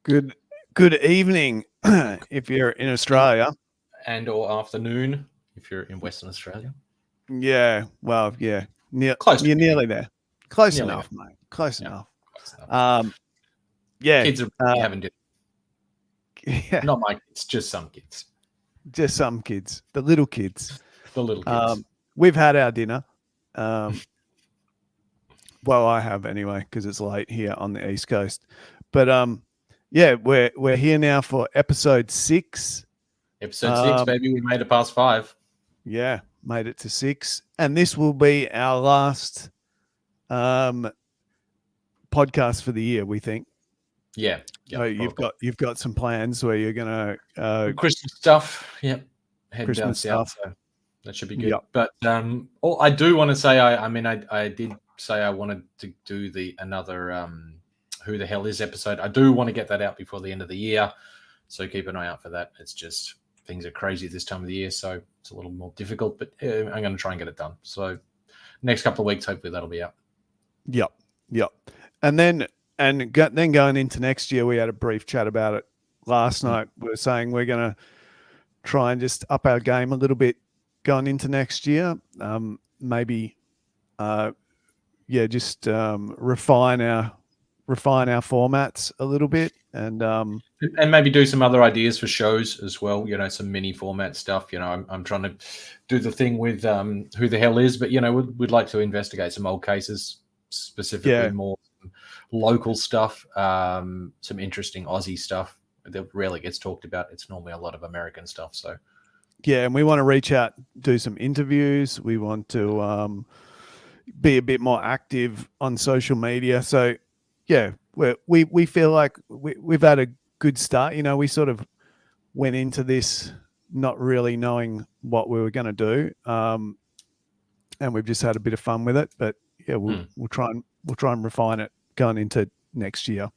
Good evening if you're in Australia. And or afternoon if you're in Western Australia. Yeah, well, yeah. Close to You're evening. nearly there. Close Nearly enough, mate. Close enough. Close enough. Yeah. Kids are having dinner. Yeah, Not my kids, just some kids. just some kids. The little kids. The little kids. We've had our dinner. Well, I have anyway, because it's late here on the East Coast. But yeah, we're here now for episode 6. Episode 6, baby. We made it past 5. Yeah, made it to 6. And this will be our last podcast for the year, we think. Yeah. So you've got some plans where you're gonna Christmas stuff. Yep. Head Christmas down stuff. south, so that should be good. Yep. But I do want to say I did say I wanted to do another Who the Hell Is episode. I do want to get that out before the end of the year. So keep an eye out for that. It's just things are crazy this time of the year, so it's a little more difficult, but I'm going to try and get it done. So next couple of weeks, hopefully that'll be out. Yep. And then going into next year, we had a brief chat about it last night. We were saying we're going to try and just up our game a little bit going into next year. Maybe, just refine our formats a little bit, and maybe do some other ideas for shows as well. Some mini format stuff. I'm trying to do the thing with Who the Hell Is, but we'd like to investigate some old cases, specifically more local stuff, some interesting Aussie stuff that rarely gets talked about. It's normally a lot of American stuff. So yeah, and we want to reach out, do some interviews. We want to be a bit more active on social media. So yeah, we feel like we've had a good start. We sort of went into this not really knowing what we were going to do, and we've just had a bit of fun with it. But yeah, we'll try and refine it going into next year.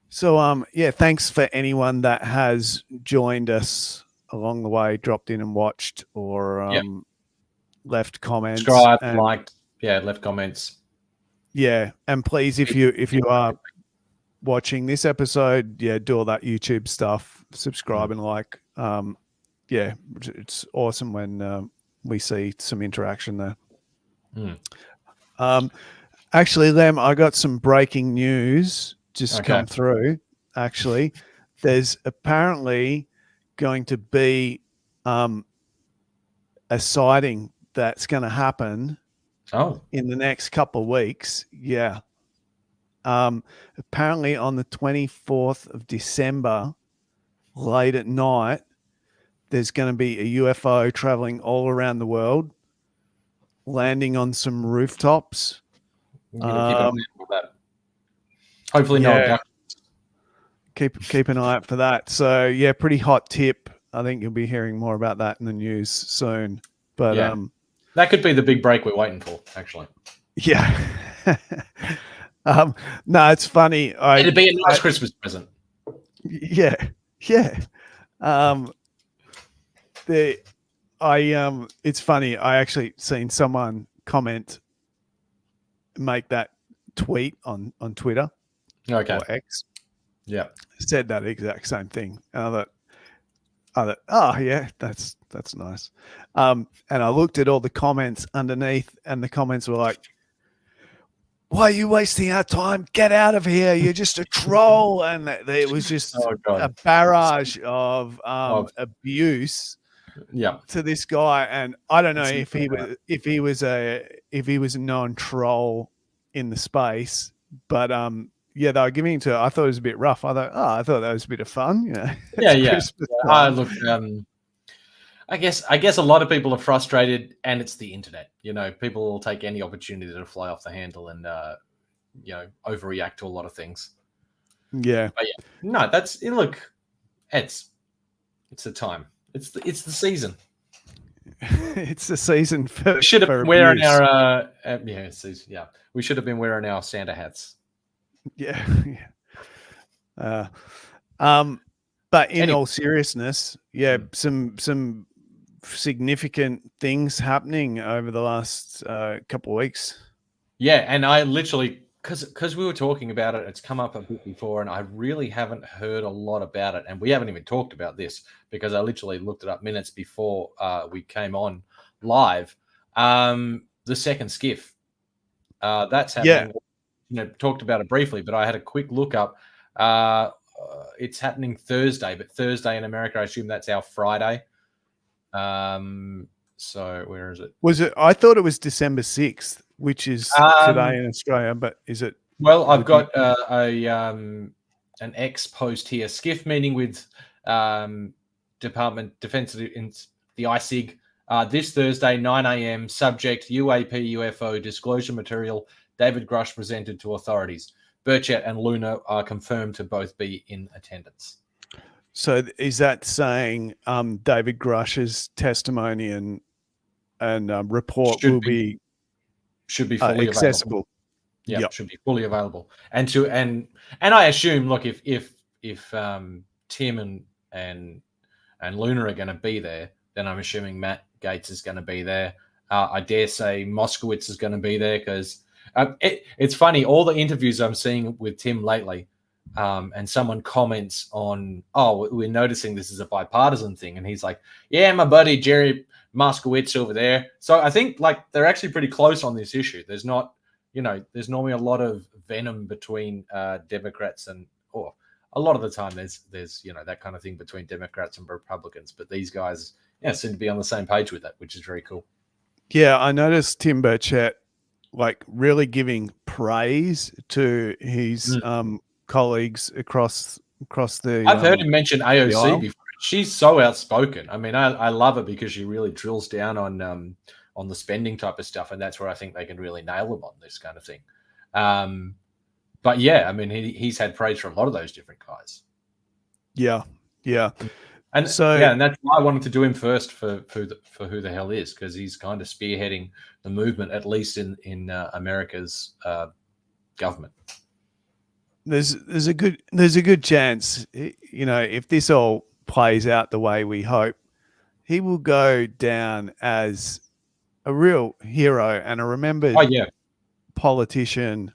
So thanks for anyone that has joined us along the way, dropped in and watched, or left comments, subscribed, liked, left comments. Yeah, and please, if you are watching this episode, do all that YouTube stuff, subscribe and like. It's awesome when we see some interaction there. Actually, Lem, I got some breaking news just come through. Actually, there's apparently going to be a sighting that's going to happen in the next couple of weeks. Yeah. Apparently on the 24th of December, late at night, there's going to be a UFO traveling all around the world, landing on some rooftops. Keep an eye out for that. Hopefully no abductions. Keep an eye out for that. So yeah, pretty hot tip. I think you'll be hearing more about that in the news soon. But that could be the big break we're waiting for, actually. Yeah. No, it's funny. It'd be a nice Christmas present. Yeah. It's funny. I actually seen someone make that tweet on Twitter or X. Yeah. Said that exact same thing. And I thought, oh yeah, that's nice. And I looked at all the comments underneath, and the comments were like, "Why are you wasting our time? Get out of here! You're just a troll!" And it was just a barrage of abuse. To this guy, and I don't know if he was a known troll in the space, but they were giving it to. I thought it was a bit rough. I thought that was a bit of fun. Look, I guess a lot of people are frustrated, and it's the internet. People will take any opportunity to fly off the handle and overreact to a lot of things. Yeah, but no, it's the time. It's the season. It's the season for. We should have been wearing our we should have been wearing our Santa hats. Yeah. But in all seriousness, some significant things happening over the last couple of weeks. Yeah, and I literally because we were talking about it, it's come up a bit before, and I really haven't heard a lot about it, and we haven't even talked about this because I literally looked it up minutes before we came on live. The second skiff, that's happening. Talked about it briefly, but I had a quick look up. It's happening Thursday, but Thursday in America, I assume that's our Friday. So where is it? Was it? I thought it was December 6th, which is today in Australia, but is it? Well, I've got an X post here. Skiff meeting with Department Defense in the ISIG this Thursday, 9 a.m. Subject UAP UFO disclosure material. David Grush presented to authorities. Burchett and Luna are confirmed to both be in attendance. So is that saying David Grush's testimony and report should be fully accessible? Available. Yeah, yep. Should be fully available. And I assume, look, if Tim and Luna are going to be there, then I'm assuming Matt Gaetz is going to be there. I dare say Moskowitz is going to be there because it's funny, all the interviews I'm seeing with Tim lately, and someone comments on, we're noticing this is a bipartisan thing. And he's like, yeah, my buddy Jerry Moskowitz over there. So I think like they're actually pretty close on this issue. There's not, there's normally a lot of venom between Democrats or a lot of the time there's that kind of thing between Democrats and Republicans. But these guys seem to be on the same page with that, which is very cool. Yeah, I noticed Tim Burchett like really giving praise to his colleagues across the. I've heard him mention AOC before. She's so outspoken. I mean, I love her because she really drills down on the spending type of stuff, and that's where I think they can really nail them on this kind of thing. But yeah, I mean, he's had praise from a lot of those different guys. Yeah. And so and that's why I wanted to do him first for who the hell is, because he's kind of spearheading the movement, at least in America's government. There's a good chance, if this all plays out the way we hope, he will go down as a real hero and a remembered politician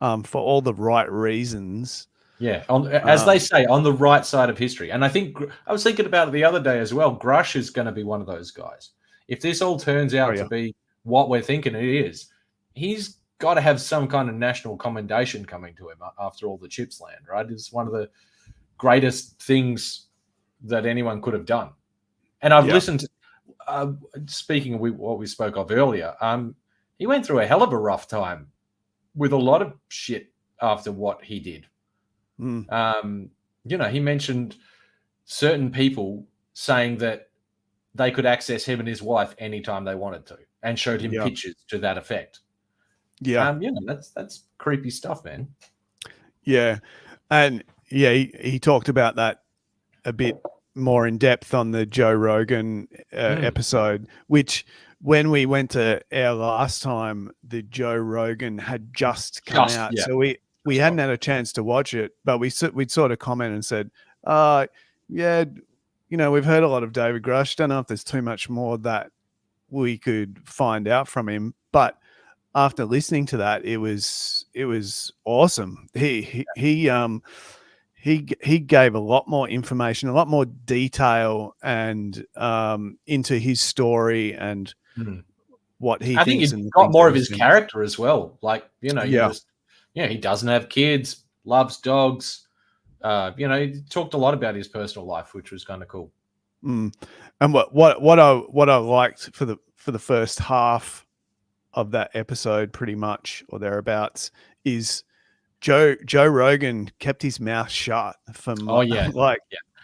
for all the right reasons. Yeah, as they say, on the right side of history. And I think I was thinking about it the other day as well. Grush is going to be one of those guys. If this all turns out to be what we're thinking it is, he's got to have some kind of national commendation coming to him after all the chips land, right? It's one of the greatest things that anyone could have done. And I've listened to, speaking of what we spoke of earlier, he went through a hell of a rough time with a lot of shit after what he did. He mentioned certain people saying that they could access him and his wife anytime they wanted to, and showed him pictures to that effect. That's creepy stuff, man. Yeah. And he talked about that a bit more in depth on the Joe Rogan episode, which when we went to air last time, the Joe Rogan had just come out. So we hadn't had a chance to watch it, but we'd sort of comment and said, we've heard a lot of David Grush. Don't know if there's too much more that we could find out from him. But after listening to that, it was awesome. He gave a lot more information, a lot more detail, and into his story and what he thinks. I think he got more of his character as well. Like, he doesn't have kids, loves dogs. He talked a lot about his personal life, which was kind of cool. And what I liked for the first half of that episode, pretty much or thereabouts, is Joe Rogan kept his mouth shut from.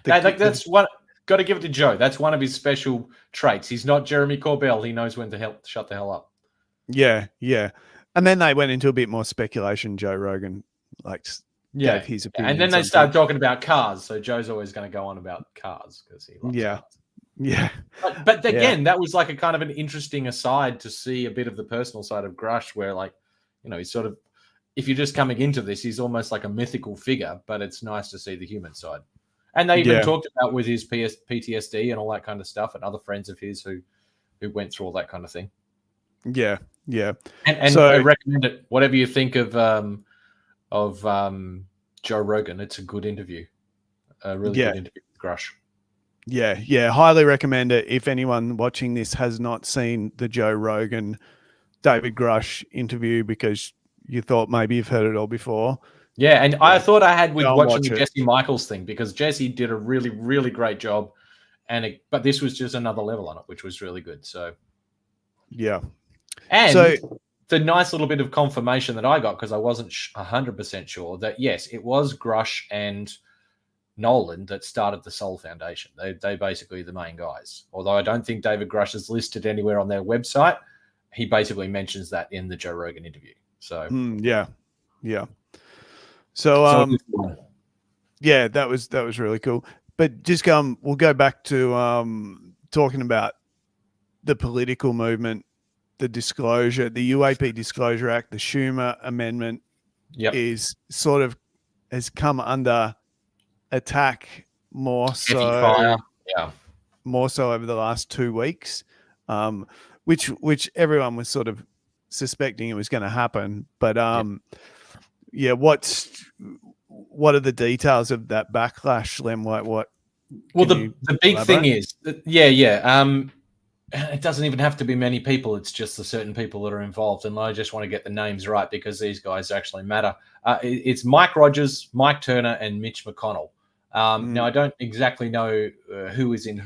That's what got to give it to Joe. That's one of his special traits. He's not Jeremy Corbell. He knows when to shut the hell up. Yeah. And then they went into a bit more speculation. Joe Rogan gave his opinion. And then they started talking about cars. So Joe's always going to go on about cars because he loves cars. Yeah. But again, that was like a kind of an interesting aside to see a bit of the personal side of Grush where he's sort of, if you're just coming into this, he's almost like a mythical figure, but it's nice to see the human side. And they even talked about with his PTSD and all that kind of stuff and other friends of his who went through all that kind of thing. Yeah, yeah. And I So recommend it. Whatever you think of Joe Rogan, it's a good interview. A really yeah, good interview with Grush. yeah. Highly recommend it. If anyone watching this has not seen the Joe Rogan David Grush interview because you thought maybe you've heard it all before, Yeah, and I thought I had with go and watching watch the it. Jesse Michaels thing, because Jesse did a really, really great job, but this was just another level on it, which was really good. So, Yeah. and So the nice little bit of confirmation that I got, because I wasn't 100% sure, that yes, it was Grush and Nolan that started the Soul Foundation. They basically the main guys. Although I don't think David Grush is listed anywhere on their website, he basically mentions that in the Joe Rogan interview. So yeah. So it yeah, that was really cool. But just we'll go back to talking about the political movement, the disclosure, the UAP Disclosure Act, the Schumer Amendment is sort of has come under attack more heavy fire. Yeah. more so over the last 2 weeks, which everyone was sort of suspecting it was going to happen. But yeah, what are the details of that backlash, Lem? What? Well, the big thing is that, it doesn't even have to be many people. It's just the certain people that are involved. And I just want to get the names right because these guys actually matter. It's Mike Rogers, Mike Turner, and Mitch McConnell. Now, I don't exactly know who is in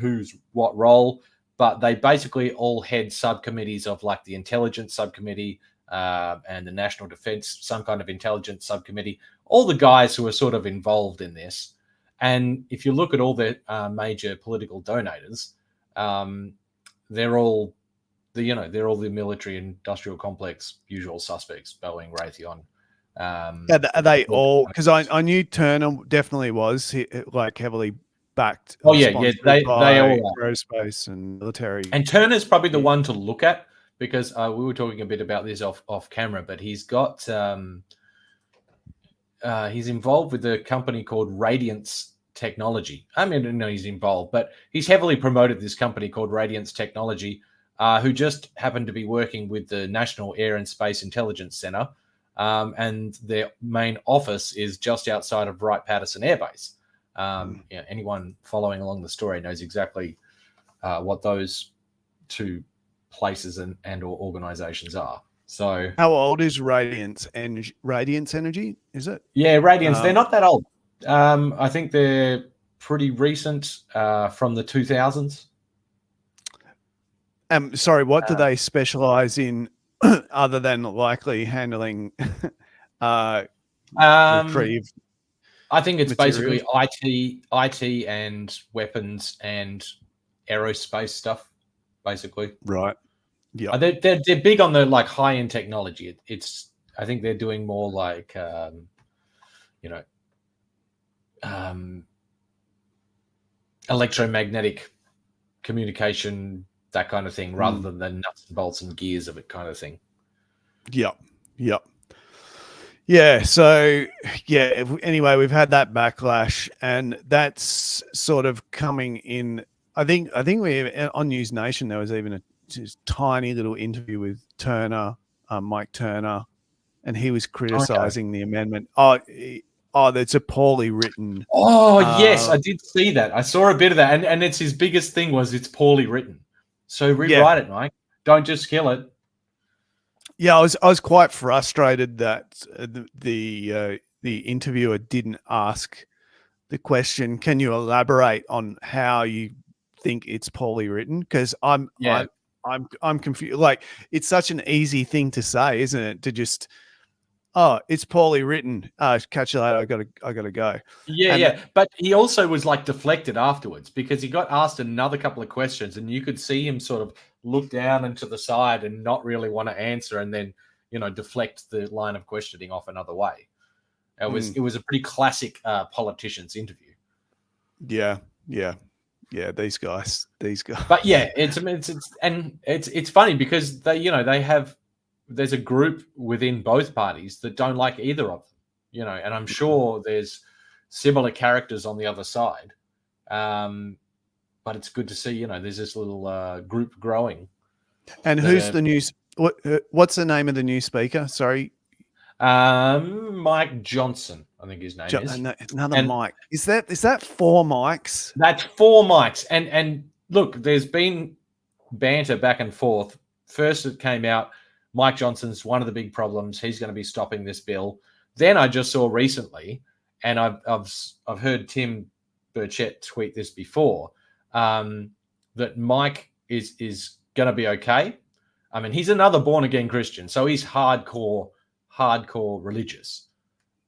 what role, but they basically all head subcommittees of like the intelligence subcommittee and the national defense, some kind of intelligence subcommittee, all the guys who are sort of involved in this. And if you look at all the major political donators, they're all the military industrial complex usual suspects: Boeing, Raytheon. Are they all? Because I knew Turner definitely was like heavily backed. Oh yeah, they all are. Aerospace and military. And Turner's probably the one to look at because we were talking a bit about this off camera, but he's got he's involved with a company called Radiance Technology. I mean, no, he's involved, but he's heavily promoted this company called Radiance Technology, who just happened to be working with the National Air and Space Intelligence Center, and their main office is just outside of Wright-Patterson Air Base. Anyone following along the story knows exactly what those two places and or organizations are. So, how old is Radiance Energy? Is it? Yeah, Radiance. They're not that old. I think they're pretty recent, from the 2000s. Sorry, what do they specialize in other than likely handling retrieve? I think it's materials? basically IT and weapons and aerospace stuff, basically. Right. Yeah. They're big on the like high end technology. I think they're doing more like electromagnetic communication, that kind of thing, rather than the nuts and bolts and gears of it kind of thing. Yep. Yeah. So yeah. Anyway, we've had that backlash, and that's sort of coming in. I think we on News Nation there was even a just tiny little interview with Turner, Mike Turner, and he was criticizing the amendment. That's a poorly written. Oh yes, I did see that. I saw a bit of that, and it's his biggest thing was it's poorly written. So rewrite it, Mike. Don't just kill it. Yeah, I was quite frustrated that the interviewer didn't ask the question. Can you elaborate on how you think it's poorly written? Because I'm confused. Like, it's such an easy thing to say, isn't it? To just, it's poorly written. Catch you later. I gotta go. Yeah. But he also was like deflected afterwards because he got asked another couple of questions, and you could see him sort of look down and to the side and not really want to answer, and then deflect the line of questioning off another way. It was a pretty classic politician's interview. Yeah. These guys. But yeah, it's funny because they have. There's a group within both parties that don't like either of them, and I'm sure there's similar characters on the other side. But it's good to see, there's this little group growing. And who's the news? What's the name of the new speaker? Sorry, Mike Johnson, I think his name is. Another And mic. Is that 4 mics? that's 4 mics. And look, there's been banter back and forth. First, it came out Mike Johnson's one of the big problems. He's going to be stopping this bill. Then I just saw recently, and I've heard Tim Burchett tweet this before, that Mike is going to be okay. I mean, he's another born again Christian, so he's hardcore religious.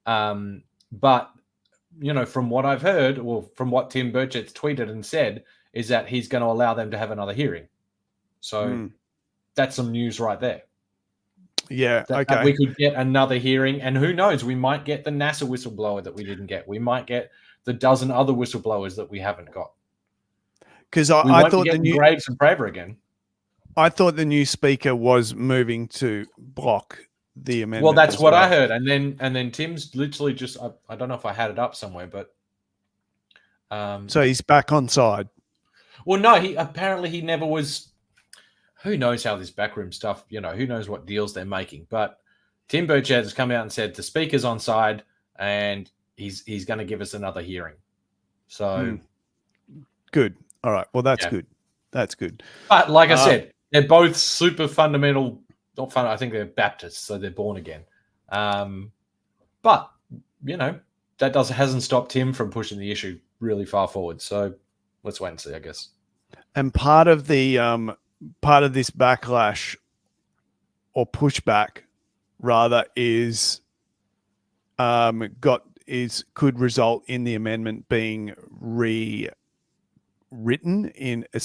But from what I've heard, or from what Tim Burchett's tweeted and said, is that he's going to allow them to have another hearing. So that's some news right there. Yeah, that we could get another hearing, and who knows, we might get the NASA whistleblower that we didn't get. We might get the dozen other whistleblowers that we haven't got. Because I thought the new Graves and Praver again. I thought the new speaker was moving to block the amendment. Well, that's what I heard, and then Tim's literally just I don't know if I had it up somewhere, but so he's back on side. Well, no, he never was. Who knows how this backroom stuff, who knows what deals they're making. But Tim Burchett has come out and said the speaker's on side and he's going to give us another hearing. So good. All right. Well, that's good. That's good. But like I said, they're both super fundamental. Not fun. I think they're Baptists, so they're born again. But that hasn't stopped Tim from pushing the issue really far forward. So let's wait and see, I guess. And part of this backlash or pushback rather could result in the amendment being rewritten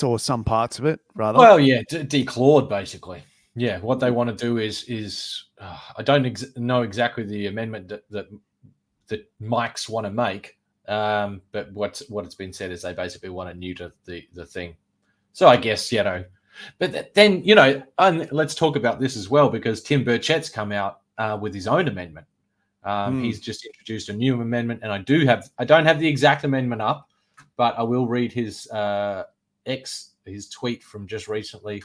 or some parts of it rather. Well, yeah, declawed basically. Yeah, what they want to do is I don't know exactly the amendment that Mike's want to make, but what it's been said is they basically want to neuter the thing. So I guess but then let's talk about this as well, because Tim Burchett's come out with his own amendment. He's just introduced a new amendment, and I don't have the exact amendment up, but I will read his tweet from just recently.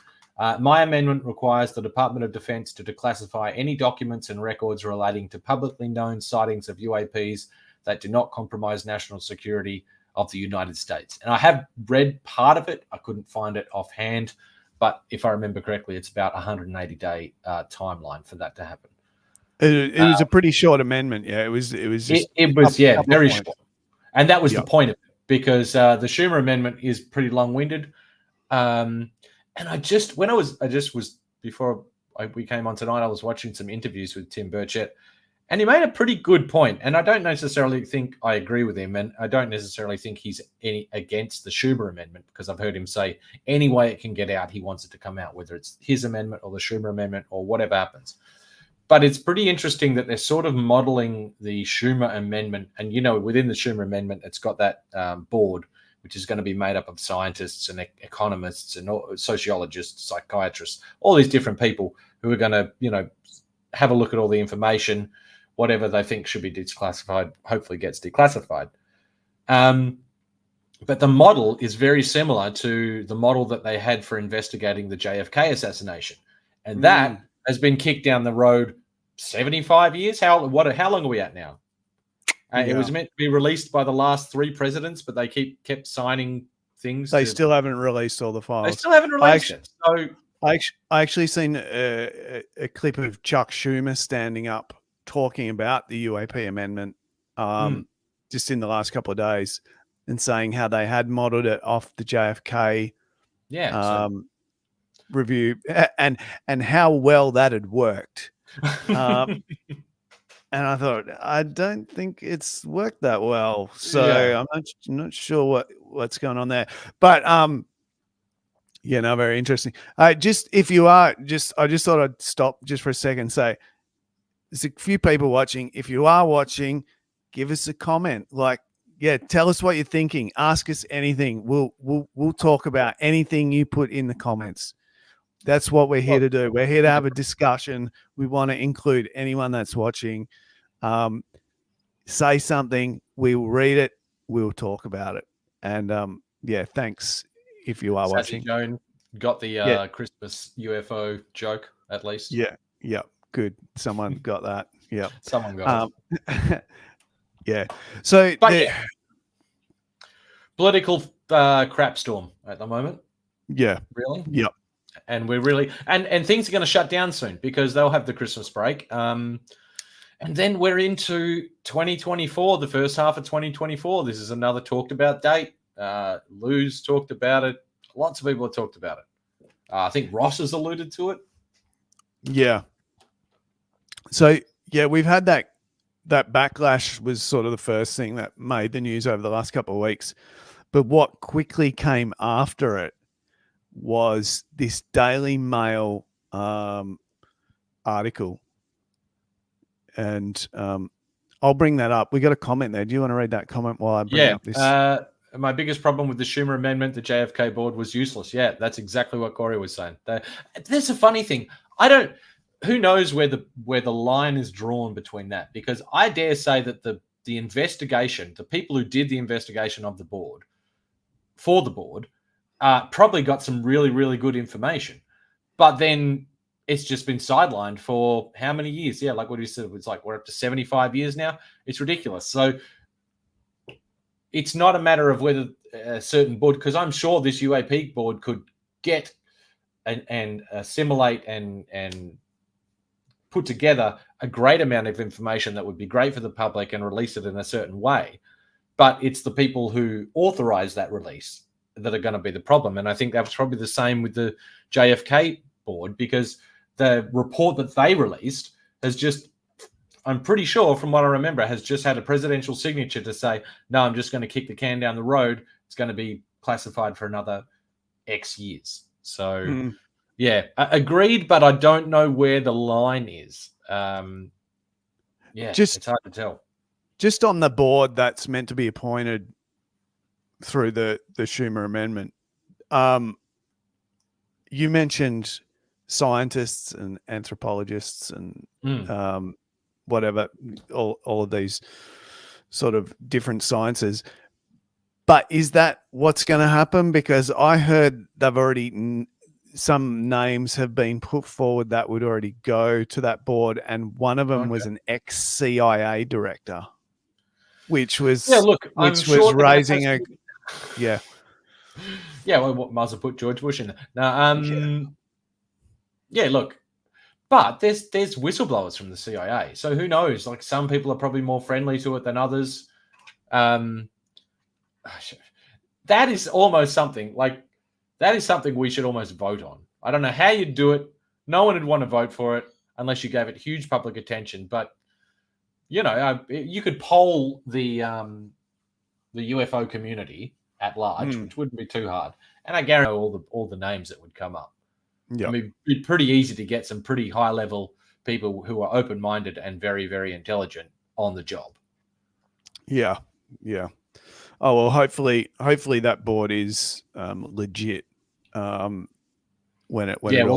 My amendment requires the Department of Defense to declassify any documents and records relating to publicly known sightings of UAPs that do not compromise national security of the United States. And I have read part of it. I couldn't find it offhand, but if I remember correctly, it's about 180-day timeline for that to happen. It was a pretty short amendment. Yeah, it was very short. And that was the point of it, because the Schumer amendment is pretty long-winded. And before we came on tonight, I was watching some interviews with Tim Burchett, and he made a pretty good point. And I don't necessarily think I agree with him, and I don't necessarily think he's against the Schumer amendment, because I've heard him say any way it can get out, he wants it to come out, whether it's his amendment or the Schumer amendment or whatever happens. But it's pretty interesting that they're sort of modeling the Schumer amendment. And, within the Schumer amendment, it's got that board, which is going to be made up of scientists and economists and sociologists, psychiatrists, all these different people who are going to, have a look at all the information, whatever they think should be declassified, hopefully gets declassified. But the model is very similar to the model that they had for investigating the JFK assassination. And that has been kicked down the road 75 years. How long are we at now? It was meant to be released by the last 3 presidents, but they kept signing things. They still haven't released all the files. They still haven't released it. So I actually seen a clip of Chuck Schumer standing up talking about the UAP amendment just in the last couple of days, and saying how they had modeled it off the JFK review and how well that had worked. And I thought, I don't think it's worked that well. So I'm not sure what's going on there. But very interesting. I just thought I'd stop just for a second and say, there's a few people watching. If you are watching, give us a comment. Tell us what you're thinking. Ask us anything. We'll talk about anything you put in the comments. That's what we're here to do. We're here to have a discussion. We want to include anyone that's watching. Say something. We will read it. We'll talk about it. And thanks if you are watching. Joan, got the Yeah. Christmas UFO joke at least. Yeah. Yeah. Good. Someone got that. Yeah. Someone got it. Yeah. So But yeah, political crap storm at the moment, yeah. really. Yeah. And we're really and things are going to shut down soon because they'll have the Christmas break. And then we're into 2024, the first half of 2024. This is another talked about date. Lou's talked about it. Lots of people have talked about it. I think Ross has alluded to it. Yeah. So yeah, we've had that backlash was sort of the first thing that made the news over the last couple of weeks. But what quickly came after it was this Daily Mail article. And I'll bring that up. We got a comment there. Do you want to read that comment while I bring up this? My biggest problem with the Schumer amendment, the JFK board, was useless. Yeah, that's exactly what Corey was saying. There's a funny thing. Who knows where the line is drawn between that? Because I dare say that the investigation, the people who did the investigation of the board, for the board, probably got some really, really good information. But then it's just been sidelined for how many years? Yeah, like what you said, it's like we're up to 75 years now. It's ridiculous. So it's not a matter of whether a certain board, because I'm sure this UAP board could get and assimilate and put together a great amount of information that would be great for the public and release it in a certain way. But it's the people who authorize that release that are going to be the problem. And I think that was probably the same with the JFK board, because the report that they released has just, I'm pretty sure from what I remember, has just had a presidential signature to say, no, I'm just going to kick the can down the road. It's going to be classified for another X years. So, yeah, agreed, but I don't know where the line is. It's hard to tell. Just on the board that's meant to be appointed through the Schumer amendment, you mentioned scientists and anthropologists and whatever, all of these sort of different sciences. But is that what's going to happen? Because I heard they've already, some names have been put forward that would already go to that board, and one of them was an ex-CIA director, which was raising a well, might as well put George Bush in there. Now, look, but there's whistleblowers from the CIA, so who knows? Like, some people are probably more friendly to it than others. That is almost something like, that is something we should almost vote on. I don't know how you'd do it. No one would want to vote for it unless you gave it huge public attention. But you could poll the UFO community at large, which wouldn't be too hard, and I guarantee all the names that would come up. Yeah, I mean, it'd be pretty easy to get some pretty high level people who are open minded and very, very intelligent on the job. Yeah. Oh well, hopefully that board is legit. We'll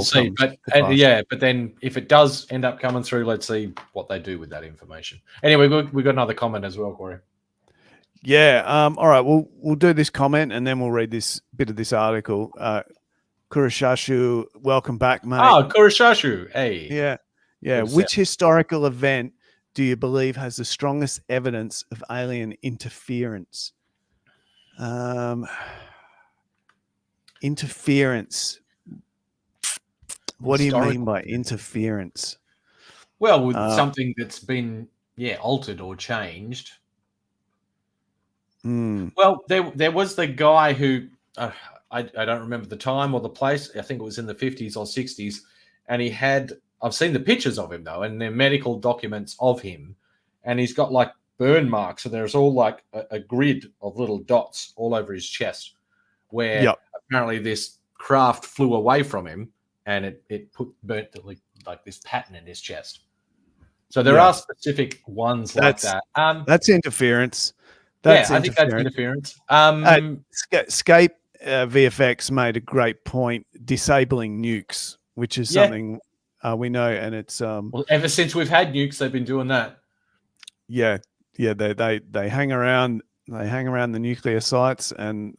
see. But then if it does end up coming through, let's see what they do with that information. Anyway, we got another comment as well, Corey. Yeah. All right. We'll do this comment and then we'll read this bit of this article. Kurashashu, welcome back, mate. Oh, Kurashashu. Hey. Yeah. Which historical event do you believe has the strongest evidence of alien interference? Interference. What do you mean by interference? Well, with something that's been altered or changed. Well, there was the guy who I don't remember the time or the place. I think it was in the 50s or 60s, and he had, I've seen the pictures of him though, and they're medical documents of him, and he's got like burn marks, so there's all like a grid of little dots all over his chest, where apparently this craft flew away from him, and it burnt like this pattern in his chest. So there are specific ones like that. That's interference. I think that's interference. Scape VFX made a great point, disabling nukes, which is something we know, and it's well, ever since we've had nukes, they've been doing that. Yeah, they hang around the nuclear sites, and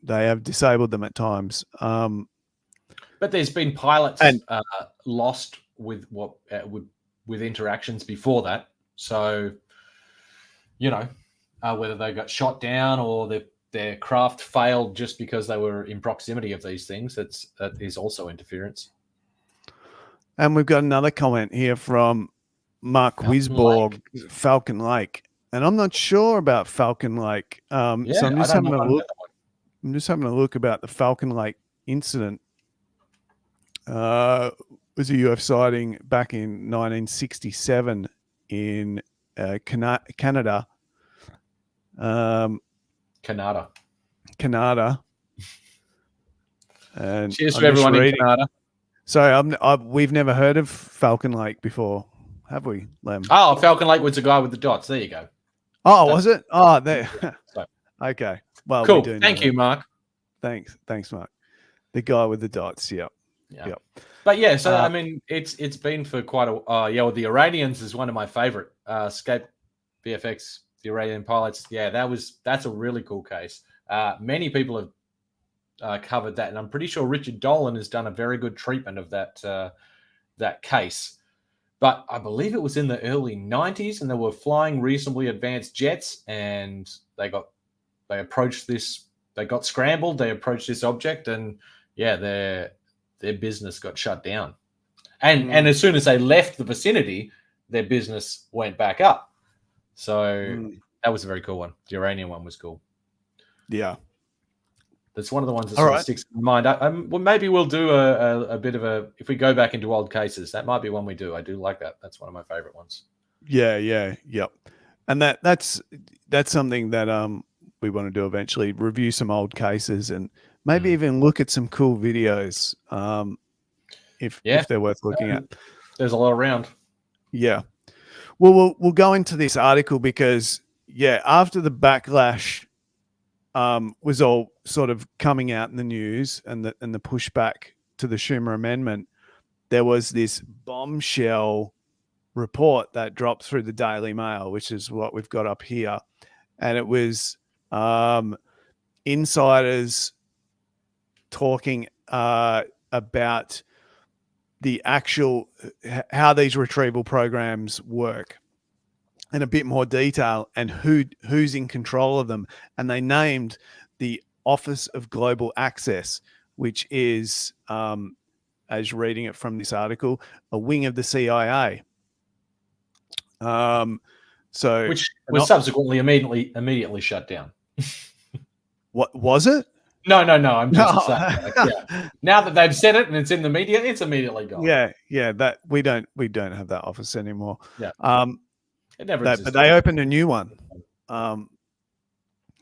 They have disabled them at times. But there's been pilots And- lost with with interactions before that. So, whether they got shot down or their craft failed just because they were in proximity of these things, that is also interference. And we've got another comment here from Mark Wisborg, Falcon Lake. And I'm not sure about Falcon Lake. So I'm just having a look. I'm just having a look about the Falcon Lake incident. Was a UF sighting back in 1967 in Canada. Canada. And cheers to everyone in Canada. So we've never heard of Falcon Lake before, have we, Lem? Oh, Falcon Lake was the guy with the dots. There you go. Oh, was it? Oh, there. Okay. Well, cool. We do Thank you, Mark. Thanks, Mark. The guy with the dots. Yep. But yeah, so I mean, it's been for quite a well, the Iranians is one of my favorite Scape VFX, the Iranian pilots. Yeah, that's a really cool case. Many people have covered that, and I'm pretty sure Richard Dolan has done a very good treatment of that case. But I believe it was in the early 90s, and they were flying reasonably advanced jets, and they approached this. They got scrambled. They approached this object, and yeah, their business got shut down. And as soon as they left the vicinity, their business went back up. So that was a very cool one. The Iranian one was cool. Yeah. That's one of the ones that sort of sticks in mind. Well, maybe we'll do a bit of if we go back into old cases, that might be one we do. I do like that. That's one of my favorite ones. Yeah. And that's something that we want to do eventually, review some old cases and maybe even look at some cool videos if they're worth looking at. There's a lot around. Yeah. Well, we'll go into this article because, after the backlash was all sort of coming out in the news and the pushback to the Schumer amendment, there was this bombshell report that dropped through the Daily Mail, which is what we've got up here. And it was insiders talking about the actual how these retrieval programs work in a bit more detail and who's in control of them. And they named the Office of Global Access, which is, as reading it from this article, a wing of the CIA. Which was subsequently immediately shut down. What was it? No. I'm just saying. Now that they've said it and it's in the media, it's immediately gone. Yeah. That we don't have that office anymore. Yeah. It never existed. But they opened a new one.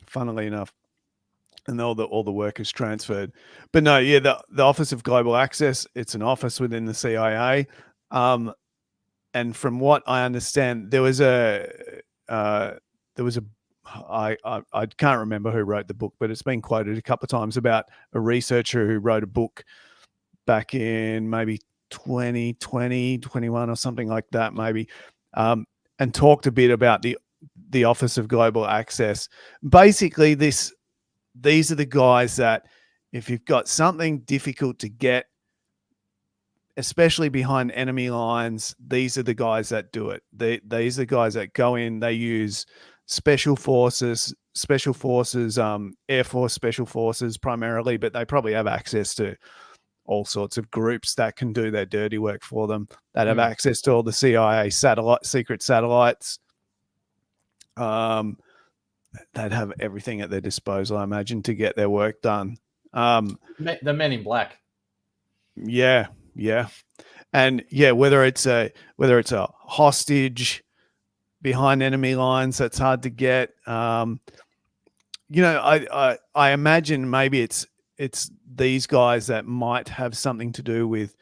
Funnily enough, and all the work is transferred. But no, the Office of Global Access, it's an office within the CIA. And from what I understand, I can't remember who wrote the book, but it's been quoted a couple of times about a researcher who wrote a book back in maybe 2020, 21 or something like that, maybe, and talked a bit about the Office of Global Access. Basically, these are the guys that if you've got something difficult to get, especially behind enemy lines, these are the guys that do it. These are the guys that go in, they use special forces, Air Force special forces primarily, but they probably have access to all sorts of groups that can do their dirty work for them, that have access to all the CIA secret satellites. They'd have everything at their disposal, I imagine, to get their work done. The Men in Black. Yeah. And whether it's a hostage behind enemy lines that's hard to get, I imagine maybe it's these guys that might have something to do with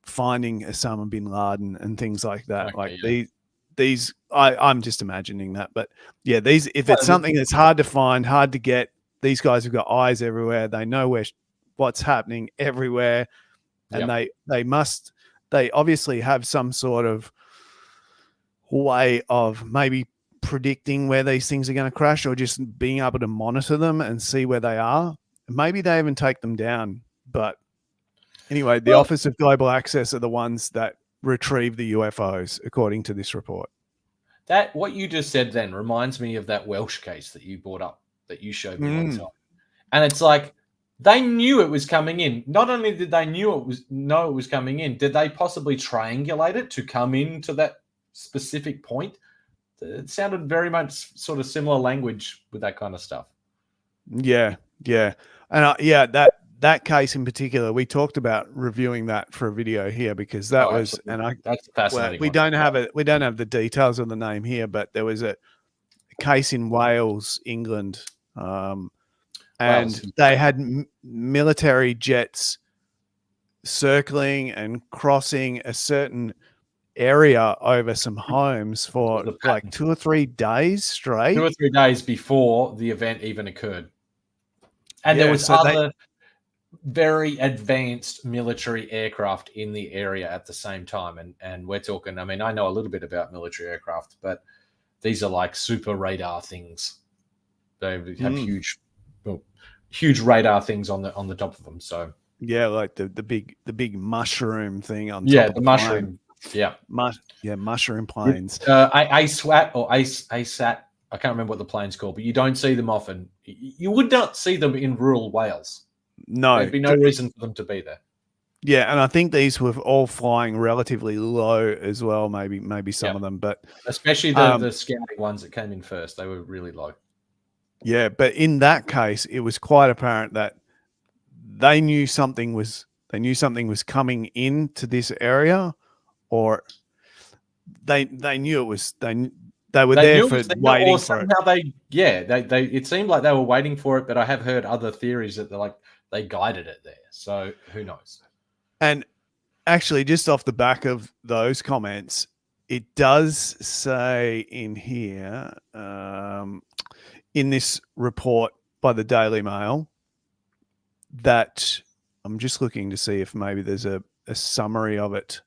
finding Osama bin Laden and things like that. These I'm just imagining that, but if it's something that's hard to find, hard to get, these guys have got eyes everywhere. They know what's happening everywhere. And they obviously have some sort of way of maybe predicting where these things are going to crash or just being able to monitor them and see where they are. maybe they even take them down. But anyway, the Well, Office of Global Access are the ones that retrieve the UFOs, according to this report. that what you just said then reminds me of that Welsh case that you brought up, that you showed me one time. And it's like they knew it was coming in. Not only did they know it was coming in, did they possibly triangulate it to come into that specific point? It sounded very much sort of similar language with that kind of stuff. Yeah, and that case in particular, we talked about reviewing that for a video here because that was, absolutely. and that's fascinating. We don't have it. We don't have the details of the name here, but there was a case in Wales, England, and they had military jets circling and crossing a certain area over some homes for like 2 or 3 days straight. 2 or 3 days before the event even occurred. And there was other very advanced military aircraft in the area at the same time. And we're talking, I mean, I know a little bit about military aircraft, but these are like super radar things. They have huge radar things on the top of them. So yeah, like the big mushroom thing on top. Yeah, the mushroom. Yeah. Mushroom planes. ASWAT or ASAT. I can't remember what the plane's called, but you don't see them often. You would not see them in rural Wales. No. There'd be no reason for them to be there. Yeah, and I think these were all flying relatively low as well, maybe some of them, but especially the scouting ones that came in first, they were really low. Yeah, but in that case, it was quite apparent that they knew something was coming into this area, or they knew it was they were there for waiting for it. It seemed like they were waiting for it, but I have heard other theories that they guided it there. So who knows? And actually, just off the back of those comments, it does say in here, in this report by the Daily Mail, that I'm just looking to see if maybe there's a summary of it.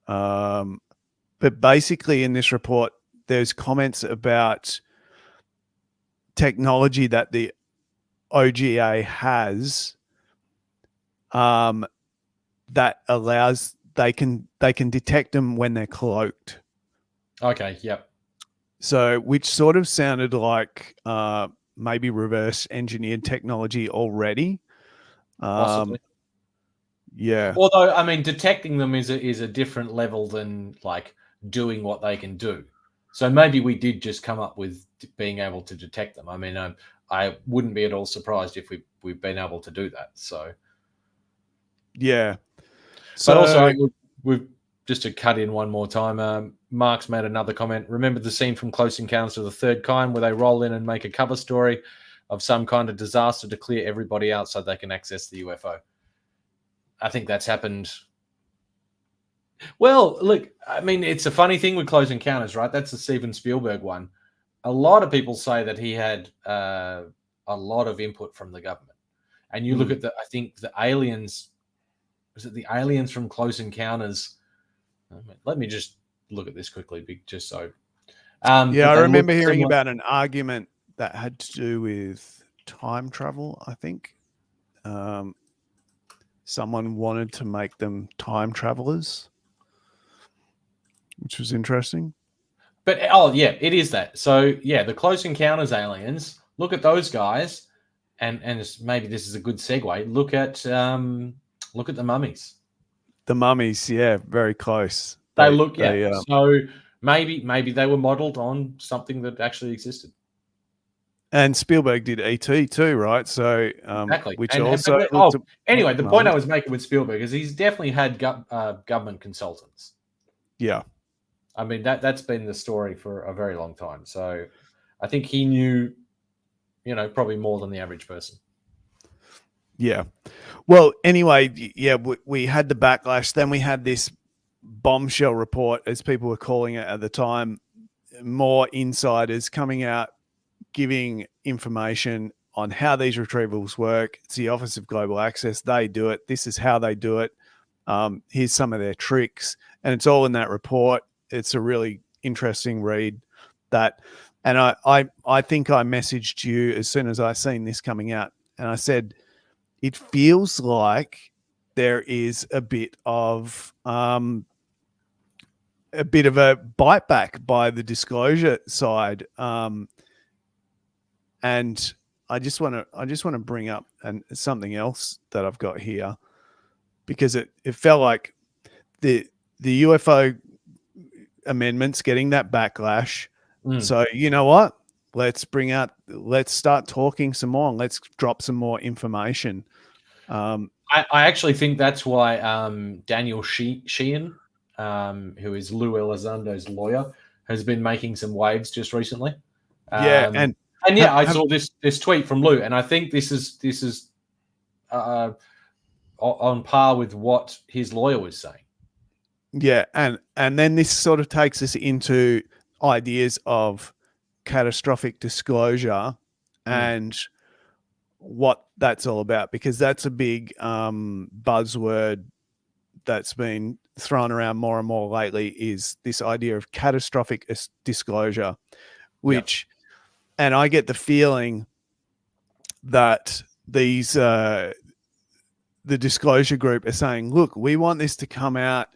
But basically in this report, there's comments about technology that the OGA has that allows they can detect them when they're cloaked. Okay, yep. So which sort of sounded like maybe reverse engineered technology already. Possibly. Yeah. Although, I mean, detecting them is a different level than like doing what they can do. So maybe we did just come up with being able to detect them. I mean, I wouldn't be at all surprised if we've been able to do that. So yeah. But also, we've just to cut in one more time. Mark's made another comment. Remember the scene from Close Encounters of the Third Kind where they roll in and make a cover story of some kind of disaster to clear everybody out so they can access the UFO. I think that's happened. Well, look, I mean, it's a funny thing with Close Encounters, right? That's the Steven Spielberg one. A lot of people say that he had a lot of input from the government. And you look at I think the aliens, was it the aliens from Close Encounters? Let me just look at this quickly, just so. I remember hearing about an argument that had to do with time travel, I think. Someone wanted to make them time travelers, which was interesting. But, yeah, it is that. So, yeah, the Close Encounters aliens, look at those guys, and maybe this is a good segue. Look at the mummies. The mummies, yeah, very close. They look, so maybe they were modeled on something that actually existed. And Spielberg did E.T. too, right? So exactly. Which anyway, the point I was making with Spielberg is he's definitely had government consultants. Yeah, I mean that's been the story for a very long time. So I think he knew, probably more than the average person. Yeah. Well, anyway, yeah, we had the backlash. Then we had this bombshell report, as people were calling it at the time. More insiders coming out, giving information on how these retrievals work. It's the Office of Global Access. They do it. This is how they do it. Here's some of their tricks. And it's all in that report. It's a really interesting read. And I think I messaged you as soon as I seen this coming out and I said, it feels like there is a bit of a bite back by the disclosure side, and I just want to bring up something else that I've got here, because it felt like the UFO amendments getting that backlash. So you know what? Let's start talking some more. Let's drop some more information. I actually think that's why Daniel Sheehan, who is Lou Elizondo's lawyer, has been making some waves just recently. Yeah, and yeah, I saw this tweet from Lou, and I think this is on par with what his lawyer was saying. Yeah, and then this sort of takes us into ideas of catastrophic disclosure and what that's all about, because that's a big buzzword that's been thrown around more and more lately, is this idea of catastrophic disclosure, which, and I get the feeling that these the disclosure group are saying, look, we want this to come out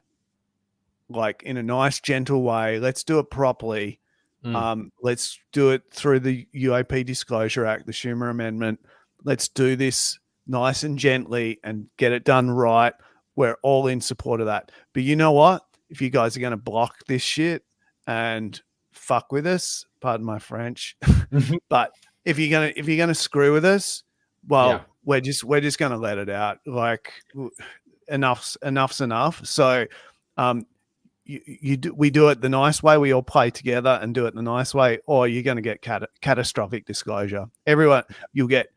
like in a nice, gentle way. Let's do it properly. Let's do it through the UAP Disclosure Act, the Schumer Amendment. Let's do this nice and gently and get it done right. We're all in support of that. But you know what? If you guys are going to block this shit and fuck with us, pardon my French, but if you're gonna screw with us, well, we're just going to let it out. Like, enough's enough. So, we do it the nice way. We all play together and do it the nice way, or you're going to get catastrophic disclosure. Everyone, you'll get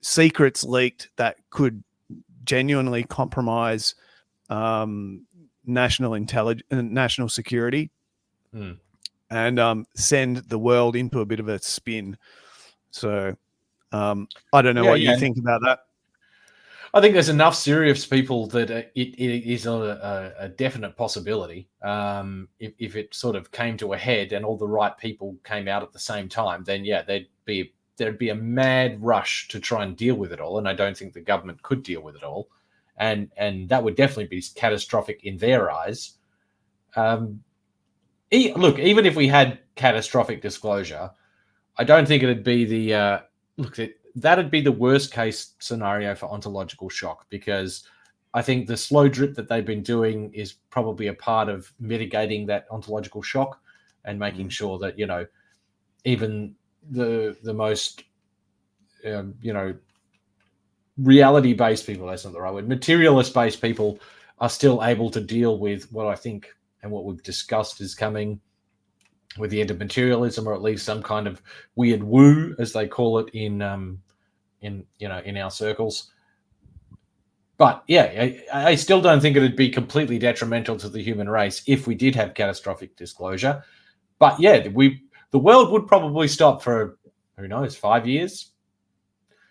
secrets leaked that could genuinely compromise national intelligence, national security, and send the world into a bit of a spin. So I don't know what you think about that. I think there's enough serious people that it is a definite possibility. If it sort of came to a head and all the right people came out at the same time, then there'd be a mad rush to try and deal with it all. And I don't think the government could deal with it all. And that would definitely be catastrophic in their eyes. Look, even if we had catastrophic disclosure, I don't think it'd be the that'd be the worst case scenario for ontological shock, because I think the slow drip that they've been doing is probably a part of mitigating that ontological shock and making sure that, even the most, reality-based people, that's not the right word, materialist-based people are still able to deal with what I think and what we've discussed is coming with the end of materialism, or at least some kind of weird woo, as they call it in our circles. But I still don't think it'd be completely detrimental to the human race if we did have catastrophic disclosure. But the world would probably stop for, who knows, 5 years.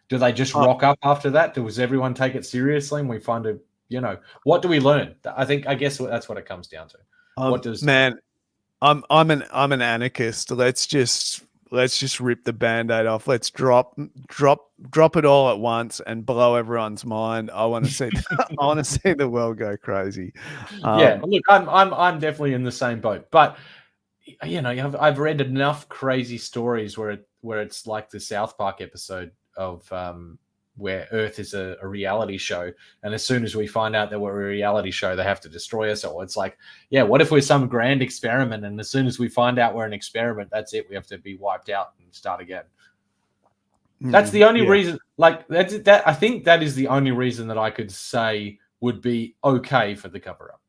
Do they just rock up after that? Does everyone take it seriously and we find what do we learn? I guess that's what it comes down to. I'm an anarchist. Let's just rip the Band-Aid off. Let's drop it all at once and blow everyone's mind. I want to see the world go crazy. Look, I'm definitely in the same boat. But I've read enough crazy stories where it's like the South Park episode of where Earth is a reality show, and as soon as we find out that we're a reality show, they have to destroy us. Or it's like, what if we're some grand experiment, and as soon as we find out we're an experiment, that's it, we have to be wiped out and start again. That's the only reason. Like that I think that is the only reason that I could say would be okay for the cover-up.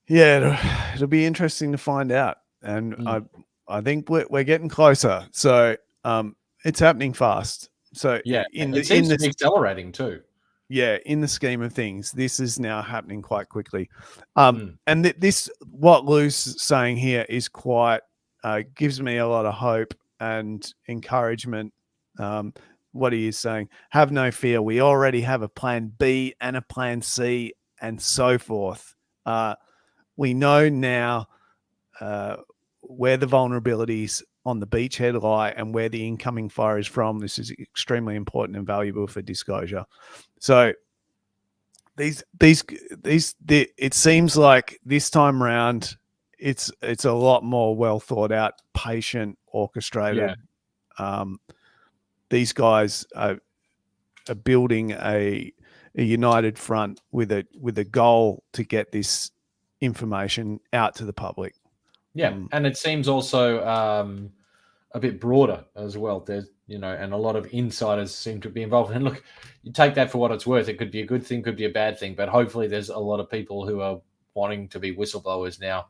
It'll be interesting to find out, and I think we're getting closer. So it's happening fast. So it seems to be accelerating too. Yeah, in the scheme of things, this is now happening quite quickly. And this, what Lou's saying here, is quite gives me a lot of hope and encouragement. What he is saying: have no fear. We already have a plan B and a plan C and so forth. We know now where the vulnerabilities on the beachhead lie and where the incoming fire is from. This is extremely important and valuable for disclosure. So it seems like this time round, it's a lot more well thought out, patient, orchestrated. These guys are building a united front with a goal to get this information out to the public. Yeah, and it seems also a bit broader as well. There's, and a lot of insiders seem to be involved. And look, you take that for what it's worth. It could be a good thing, could be a bad thing, but hopefully there's a lot of people who are wanting to be whistleblowers now,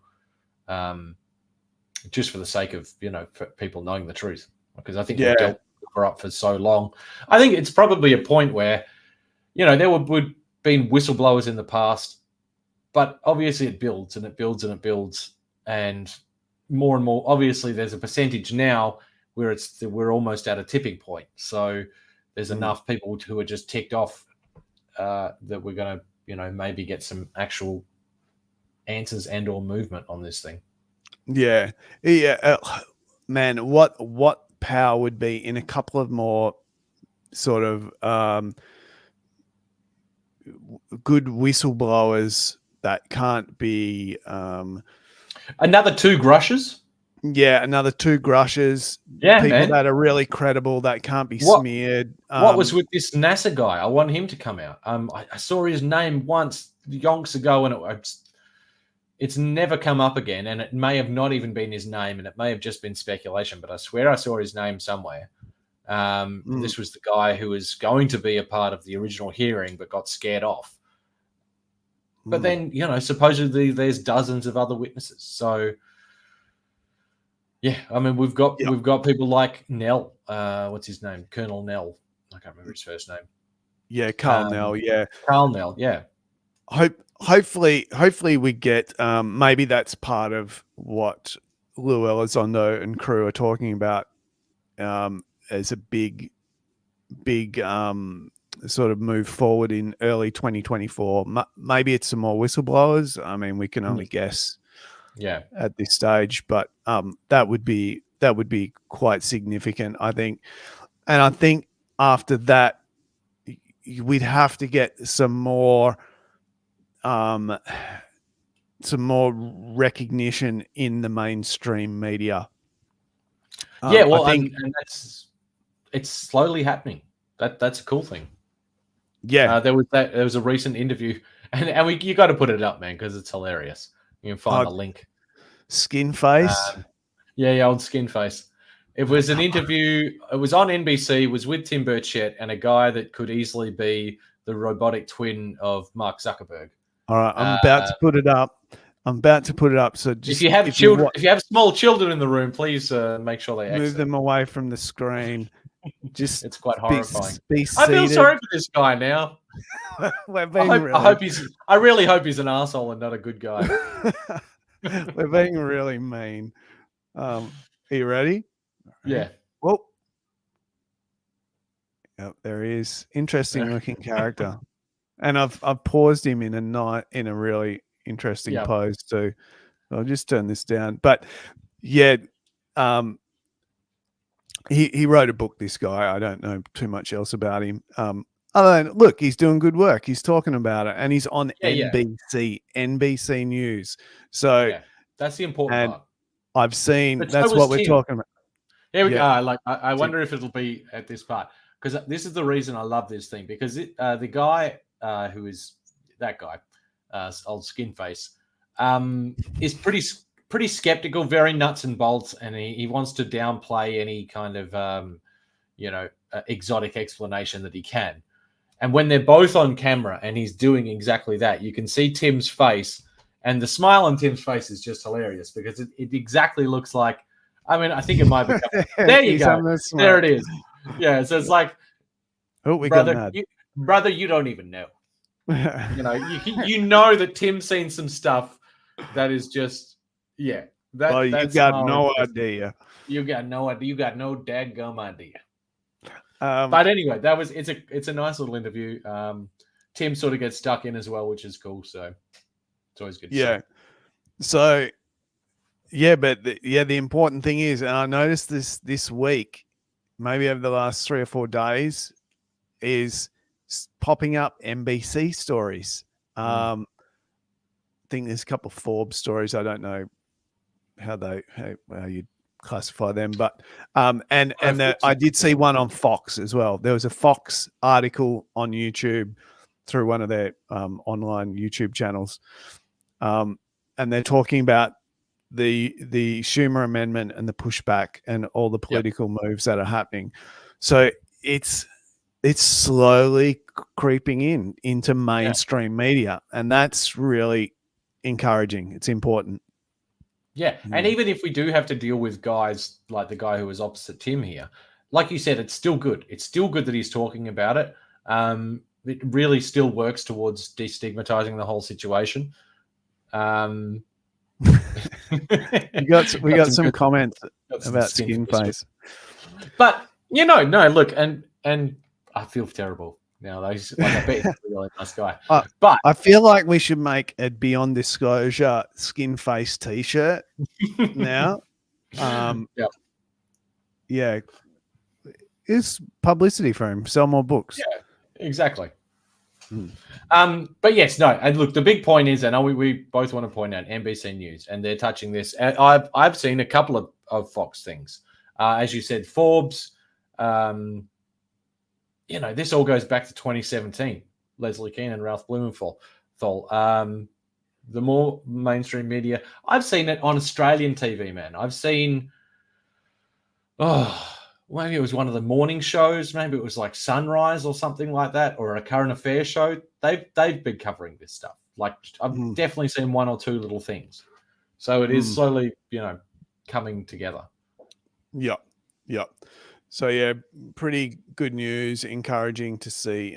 just for the sake of, for people knowing the truth. Because I think we've dealt with up for so long. I think it's probably a point where, there would been whistleblowers in the past, but obviously it builds and it builds and it builds. And more, obviously there's a percentage now where we're almost at a tipping point. So there's enough people who are just ticked off that we're going to, maybe get some actual answers and or movement on this thing. Yeah. Man, what power would be in a couple of more sort of good whistleblowers that can't be another 2 Grushes. Yeah, another 2 Grushes. Yeah, people man. that are really credible that can't be smeared. What was with this NASA guy? I want him to come out. I saw his name once yonks ago, and it's never come up again. And it may have not even been his name, and it may have just been speculation. But I swear I saw his name somewhere. This was the guy who was going to be a part of the original hearing, but got scared off. But then, supposedly there's dozens of other witnesses. So, yeah, I mean, we've got people like Nell. What's his name? Colonel Nell. I can't remember his first name. Yeah, Carl Nell. Yeah, Carl Nell. Yeah. Hopefully we get. Maybe that's part of what Lou Elizondo and crew are talking about. As a big sort of move forward in early 2024. Maybe it's some more whistleblowers. I mean, we can only guess. Yeah. At this stage, but that would be quite significant, I think. And I think after that, we'd have to get some more recognition in the mainstream media. Yeah, well, I think, and it's slowly happening. That's a cool thing. Yeah, there was a recent interview, and you got to put it up, man, because it's hilarious. You can find the link. Skinface. Old Skinface. It was an interview. It was on NBC. It was with Tim Burchett and a guy that could easily be the robotic twin of Mark Zuckerberg. All right, I'm about to put it up. So just, if you have children, if you have small children in the room, please make sure they move them away from the screen. Just it's quite horrifying. Be I feel sorry for this guy now. I really hope he's an asshole and not a good guy. We're being really mean. Are you ready? Yeah. Well, yep, there he is. Interesting looking character, and I've paused him in a really interesting pose too. So I'll just turn this down. But yeah, he wrote a book. This guy, I don't know too much else about him. Other than, look, he's doing good work. He's talking about it, and he's on NBC News. So that's the important part. I've seen that's what we're talking about. Here we go. Like I wonder if it'll be at this part, because this is the reason I love this thing, because the guy who is that guy, old Skinface, is pretty skeptical, very nuts and bolts, and he wants to downplay any kind of exotic explanation that he can. And when they're both on camera and he's doing exactly that, you can see Tim's face, and the smile on Tim's face is just hilarious, because it exactly looks like, I mean, I think it might be. There you go. There it is. Yeah. So it's like, brother, you don't even know. you know that Tim's seen some stuff that is just, you got no idea. You got no idea. You got no dadgum idea. But anyway, it's a nice little interview. Tim sort of gets stuck in as well, which is cool. So it's always good. Yeah. So Yeah, but the important thing is, and I noticed this week, maybe over the last 3 or 4 days, is popping up NBC stories. I think there's a couple of Forbes stories. I don't know how you classify them, but I did see one on Fox as well. There was a Fox article on YouTube through one of their online YouTube channels, and they're talking about the Schumer amendment and the pushback and all the political moves that are happening. So it's slowly creeping into mainstream media, and that's really encouraging. It's important. Yeah, and even if we do have to deal with guys like the guy who was opposite Tim here, like you said, it's still good. It's still good that he's talking about it. It really still works towards destigmatizing the whole situation. we got some comments about skinface, but no, look, and I feel terrible now. I bet he's a really nice guy. But I feel like we should make a Beyond Disclosure skinface T-shirt now. Yeah, it's publicity for him. Sell more books. Yeah, exactly. But yes, no, and look, the big point is, and we both want to point out NBC News, and they're touching this. And I've seen a couple of Fox things, as you said, Forbes. This all goes back to 2017. Leslie Keane and Ralph Blumenthal. The more mainstream media, I've seen it on Australian TV, man. I've seen, maybe it was one of the morning shows. Maybe it was like Sunrise or something like that, or a current affairs show. They've been covering this stuff. Like I've definitely seen one or two little things. So it is slowly, coming together. Yeah. So yeah, pretty good news. Encouraging to see.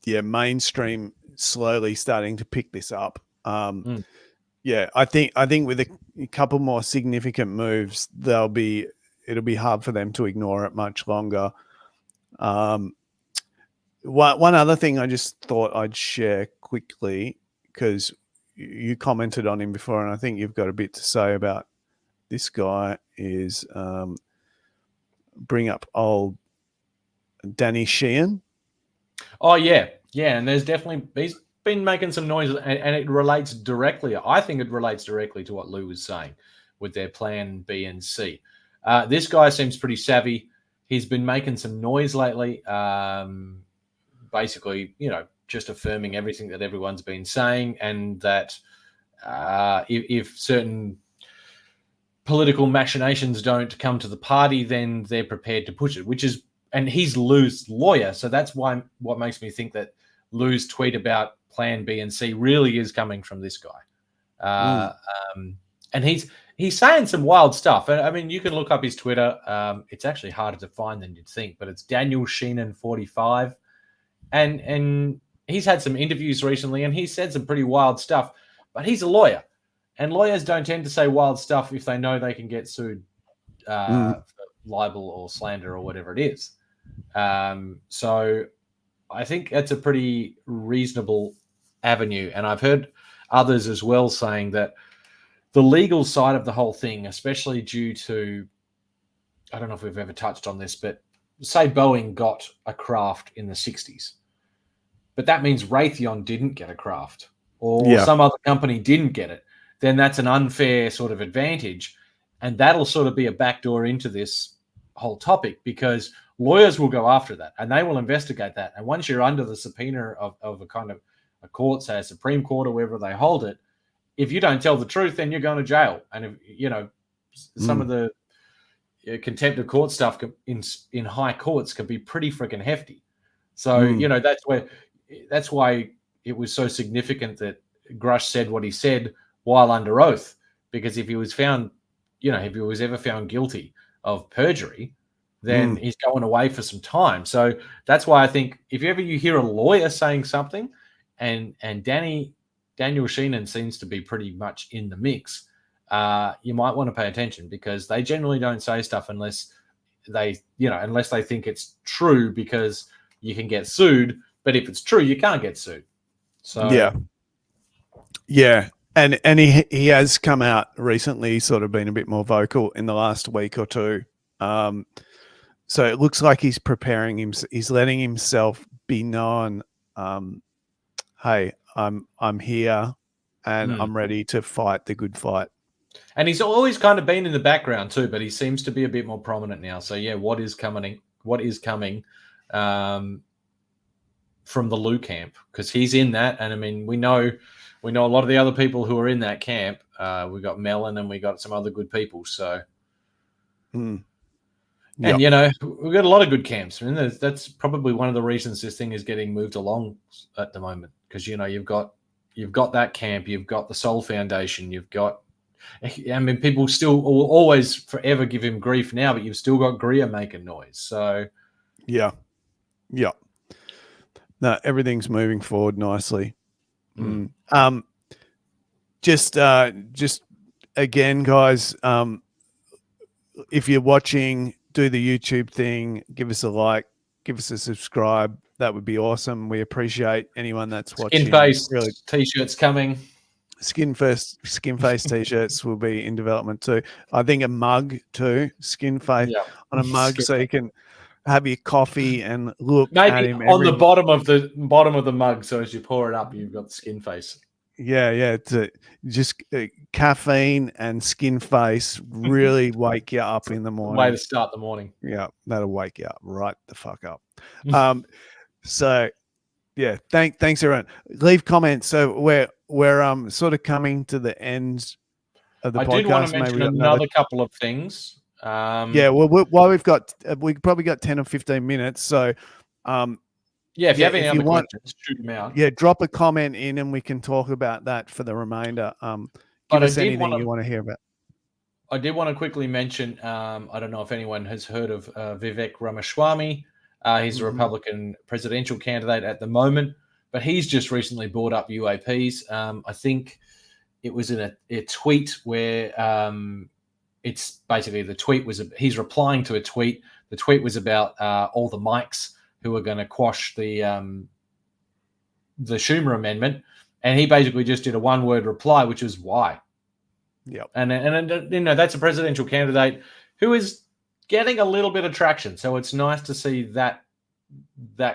Mainstream slowly starting to pick this up. Yeah, I think with a couple more significant moves, it'll be hard for them to ignore it much longer. One other thing I just thought I'd share quickly, because you commented on him before, and I think you've got a bit to say about this guy, is bring up old Danny Sheehan. Oh yeah, and he's been making some noise, and it relates directly. I think it relates directly to what Lou was saying with their plan B and C. This guy seems pretty savvy. He's been making some noise lately, basically, just affirming everything that everyone's been saying, and that if certain political machinations don't come to the party, then they're prepared to push it, and he's Lou's lawyer. So that's what makes me think that Lou's tweet about plan B and C really is coming from this guy. And he's saying some wild stuff. And I mean, you can look up his Twitter. It's actually harder to find than you'd think, but it's Daniel Sheenan 45. And he's had some interviews recently, and he said some pretty wild stuff, but he's a lawyer. And lawyers don't tend to say wild stuff if they know they can get sued for libel or slander or whatever it is. So I think that's a pretty reasonable avenue. And I've heard others as well saying that the legal side of the whole thing, especially due to, I don't know if we've ever touched on this, but say Boeing got a craft in the 60s, but that means Raytheon didn't get a craft, or some other company didn't get it. Then that's an unfair sort of advantage. And that'll sort of be a backdoor into this whole topic, because lawyers will go after that and they will investigate that. And once you're under the subpoena of a kind of a court, say a Supreme Court or wherever they hold it, if you don't tell the truth, then you're going to jail. And if, some of the contempt of court stuff in high courts can be pretty freaking hefty. So, that's why it was so significant that Grush said what he said while under oath, because if he was found, if he was ever found guilty of perjury, then he's going away for some time. So that's why I think if you hear a lawyer saying something, and Daniel Sheenan seems to be pretty much in the mix, you might want to pay attention, because they generally don't say stuff unless they think it's true, because you can get sued. But if it's true, you can't get sued. So yeah. And he has come out recently, sort of been a bit more vocal in the last week or two. So it looks like he's preparing him. He's letting himself be known. Hey, I'm here, and I'm ready to fight the good fight. And he's always kind of been in the background too, but he seems to be a bit more prominent now. So yeah, what is coming? From the Lou camp, because he's in that, and I mean we know a lot of the other people who are in that camp. We got Melon and we got some other good people. So, and you know we've got a lot of good camps. I mean that's probably one of the reasons this thing is getting moved along at the moment, because you know you've got that camp, you've got the Soul Foundation, you've got. I mean, people still will always forever give him grief now, but you've still got Greer making noise. So, yeah. No, everything's moving forward nicely. Just again, guys, if you're watching, do the YouTube thing, give us a like, give us a subscribe. That would be awesome. We appreciate anyone that's watching. Skinface t-shirts coming. Skinface t-shirts will be in development too. I think a mug too, Skinface on a mug, so you can have your coffee and look at him on the bottom of the mug. So as you pour it up, you've got Skinface. Yeah. Just caffeine and Skinface really wake you up in the morning. Way to start the morning. Yeah, that'll wake you up right the fuck up. So yeah, thanks everyone. Leave comments. So we're sort of coming to the end of the podcast. I did want to mention another couple of things. Yeah, well, we've probably got 10 or 15 minutes. So, yeah, if you have any other questions, shoot them out. Yeah, drop a comment in and we can talk about that for the remainder. Give us anything you want to hear about. I did want to quickly mention, I don't know if anyone has heard of Vivek Ramaswamy. He's a Republican presidential candidate at the moment, but he's just recently brought up UAPs. I think it was in a tweet where it's basically the tweet was he's replying to a tweet. The tweet was about all the mics who are going to quash the Schumer amendment, and he basically just did a one-word reply, which was why. Yep. And you know that's a presidential candidate who is getting a little bit of traction, so it's nice to see that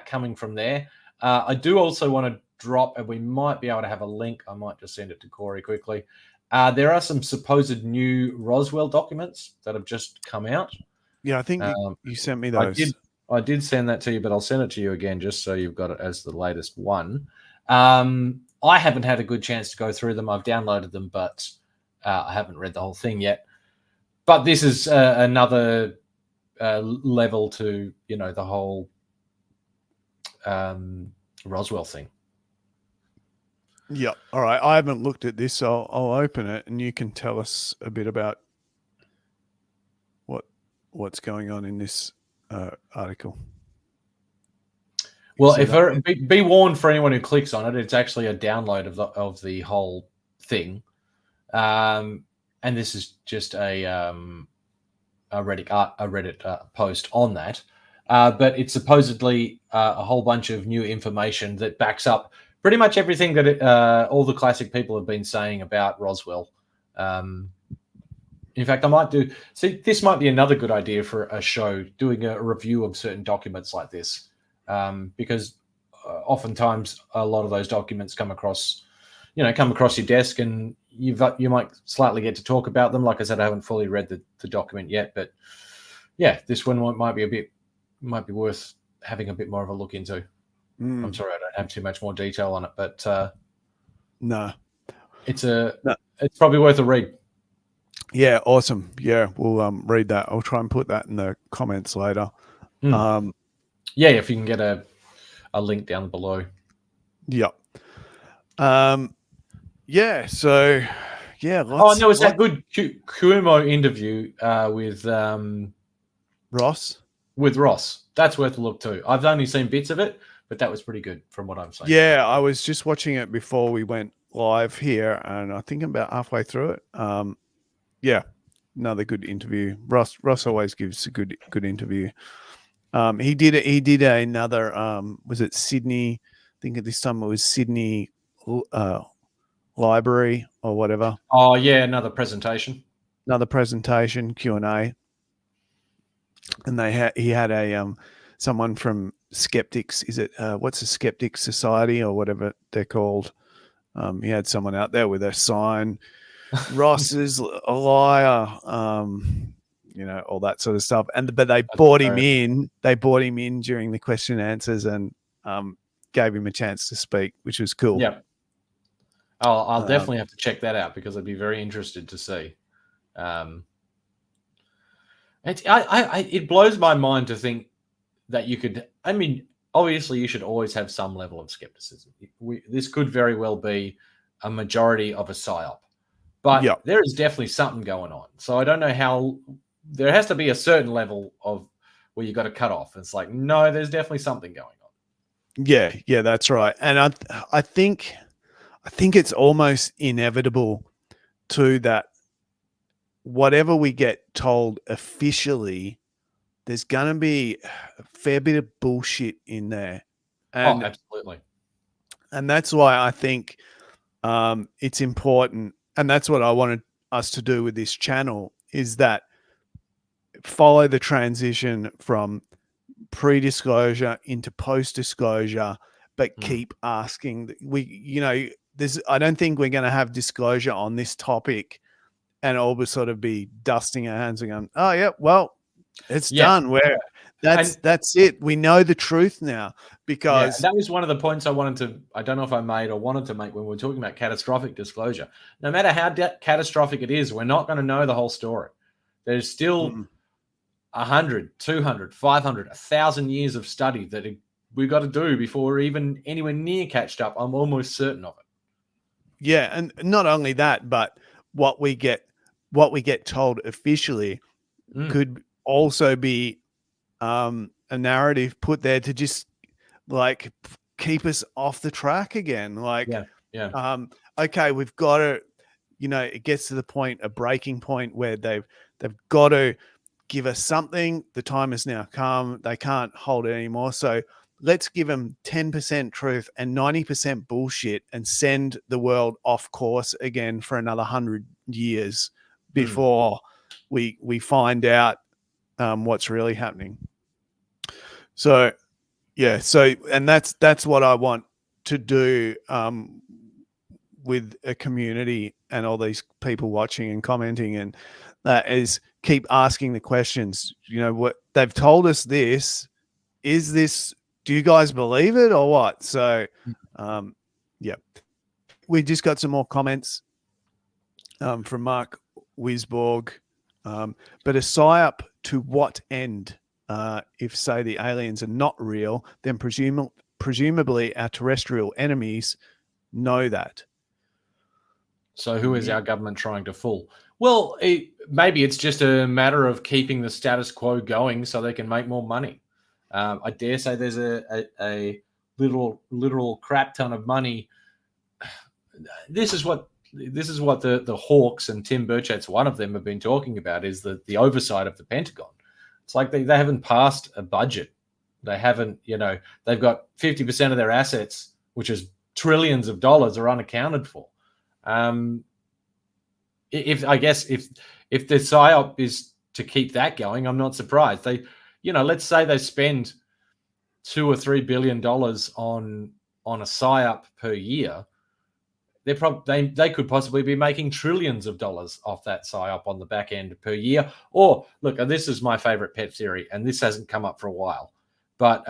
coming from there. I do also want to drop, and we might be able to have a link. I might just send it to Corey quickly. There are some supposed new Roswell documents that have just come out. Yeah, I think you sent me those. I did send that to you, but I'll send it to you again just so you've got it as the latest one. I haven't had a good chance to go through them. I've downloaded them, but I haven't read the whole thing yet. But this is another level to, you know, the whole Roswell thing. Yeah. All right. I haven't looked at this, so I'll open it and you can tell us a bit about what's going on in this article. Well, be warned for anyone who clicks on it, it's actually a download of the whole thing, and this is just a Reddit post on that. But it's supposedly a whole bunch of new information that backs up pretty much everything that all the classic people have been saying about Roswell. In fact, this might be another good idea for a show, doing a review of certain documents like this, because oftentimes a lot of those documents come across your desk, and you might slightly get to talk about them. Like I said, I haven't fully read the document yet, but yeah, this one might be worth having a bit more of a look into. I'm sorry I don't have too much more detail on it, but no, it's probably worth a read. Yeah, awesome. Yeah, we'll read that. I'll try and put that in the comments later. Yeah, if you can get a link down below. Yeah. Yeah, so yeah. And there was that good Cuomo interview with Ross. With Ross. That's worth a look too. I've only seen bits of it, but that was pretty good from what I'm saying. Yeah, I was just watching it before we went live here, and I think I'm about halfway through it. Yeah, another good interview. Ross always gives a good interview. He did another. Was it Sydney? I think at this time it was Sydney library or whatever. Oh yeah, another presentation. Another presentation, Q&A. And he had a someone from Skeptics. Is it what's a Skeptic Society or whatever they're called? He had someone out there with a sign. Ross is a liar. All that sort of stuff. But they brought him in. They brought him in during the question and answers and gave him a chance to speak, which was cool. Yeah. I'll definitely have to check that out because I'd be very interested to see. It blows my mind to think that you could. I mean, obviously, you should always have some level of skepticism. This could very well be a majority of a psyop, but there is definitely something going on. So I don't know how. There has to be a certain level of where you got to cut off. It's like, no, there's definitely something going on. Yeah, that's right. And I think it's almost inevitable too that whatever we get told officially, there's going to be a fair bit of bullshit in there. And, absolutely. And that's why I think it's important. And that's what I wanted us to do with this channel is that follow the transition from pre-disclosure into post-disclosure, but keep asking. I don't think we're going to have disclosure on this topic and all will sort of be dusting our hands and going, oh yeah, well, it's done. That's it. We know the truth now because that was one of the points I don't know if I made or wanted to make when we were talking about catastrophic disclosure. No matter how catastrophic it is, we're not going to know the whole story. There's still 100, 200, 500, 1,000 years of study that we've got to do before we're even anywhere near catched up. I'm almost certain of it. Yeah. And not only that, but what we get told officially could also be a narrative put there to just like keep us off the track again. Like, okay, we've got to, it gets to the point, a breaking point where they've got to give us something. The time has now come. They can't hold it anymore. So let's give them 10% truth and 90% bullshit and send the world off course again for another 100 years before we find out what's really happening. So, and that's what I want to do with a community and all these people watching and commenting, and that is keep asking the questions. What they've told us this, is this, do you guys believe it or what? So, we just got some more comments from Mark Wisborg. But a psyop to what end? If, say, the aliens are not real, then presumably our terrestrial enemies know that. So who is our government trying to fool? Well, maybe it's just a matter of keeping the status quo going so they can make more money. I dare say there's a literal crap ton of money. This is what the Hawks and Tim Burchett's one of them have been talking about, is the oversight of the Pentagon. It's like they haven't passed a budget. They haven't, they've got 50% of their assets, which is trillions of dollars, are unaccounted for. If the psyop is to keep that going, I'm not surprised. They, let's say they spend $2 or $3 billion on a psyop per year. They could possibly be making trillions of dollars off that psyop on the back end per year. Or look, this is my favorite pet theory, and this hasn't come up for a while, but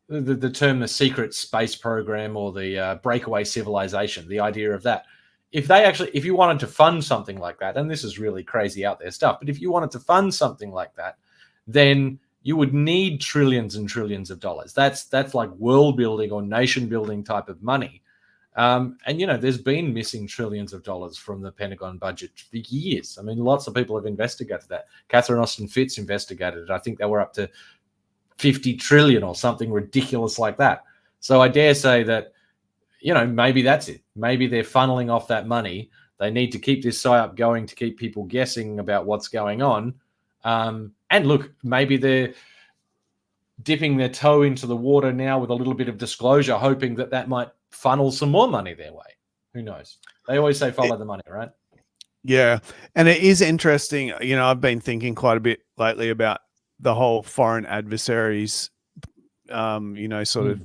the term the secret space program or the breakaway civilization, the idea of that. If you wanted to fund something like that, and this is really crazy out there stuff, but if you wanted to fund something like that, then you would need trillions and trillions of dollars. That's like world building or nation building type of money. And there's been missing trillions of dollars from the Pentagon budget for years. I mean, lots of people have investigated that. Catherine Austin Fitts investigated it. I think they were up to 50 trillion or something ridiculous like that. So I dare say that, maybe that's it. Maybe they're funneling off that money. They need to keep this psyop going to keep people guessing about what's going on. And look, maybe they're dipping their toe into the water now with a little bit of disclosure, hoping that might funnel some more money their way. Who knows? They always say follow the money, right? Yeah. And it is interesting. I've been thinking quite a bit lately about the whole foreign adversaries, sort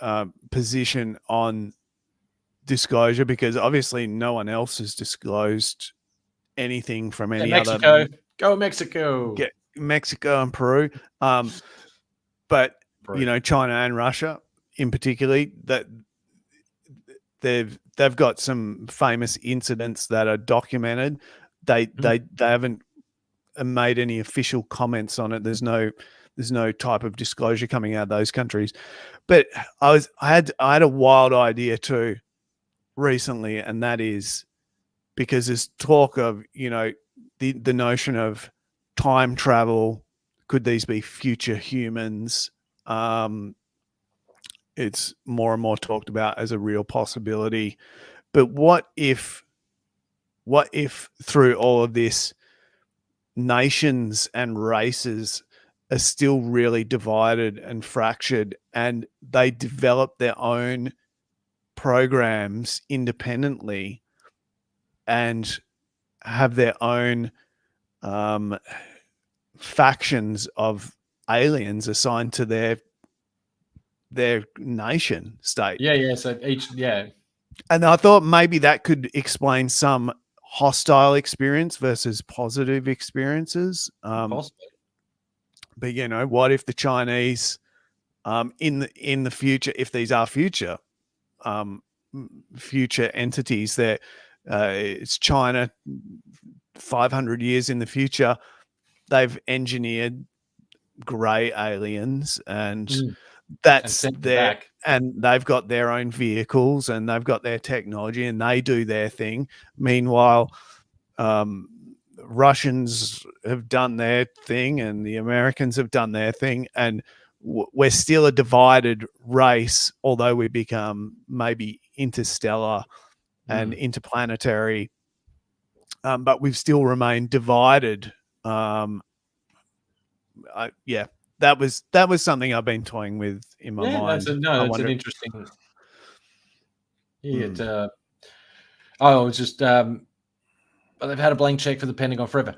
of position on disclosure, because obviously no one else has disclosed anything from any other. Go Mexico. Get Mexico and Peru. But, Peru. China and Russia in particular, that they've got some famous incidents that are documented. They haven't made any official comments on it. There's no type of disclosure coming out of those countries. But I had a wild idea too recently, and that is because there's talk of the notion of time travel. Could these be future humans? It's more and more talked about as a real possibility. But what if through all of this, nations and races are still really divided and fractured, and they develop their own programs independently and have their own factions of aliens assigned to their nation state. Yeah. So and I thought maybe that could explain some hostile experience versus positive experiences. possibly. But what if the Chinese, in the future, if these are future entities, that it's China 500 years in the future, they've engineered grey aliens, and that's their, and they've got their own vehicles, and they've got their technology, and they do their thing. Meanwhile, Russians have done their thing, and the Americans have done their thing, and we're still a divided race, although we become maybe interstellar and interplanetary, but we've still remained divided. That was something I've been toying with in my mind. That's an interesting. It's just they've had a blank check for the Pentagon forever.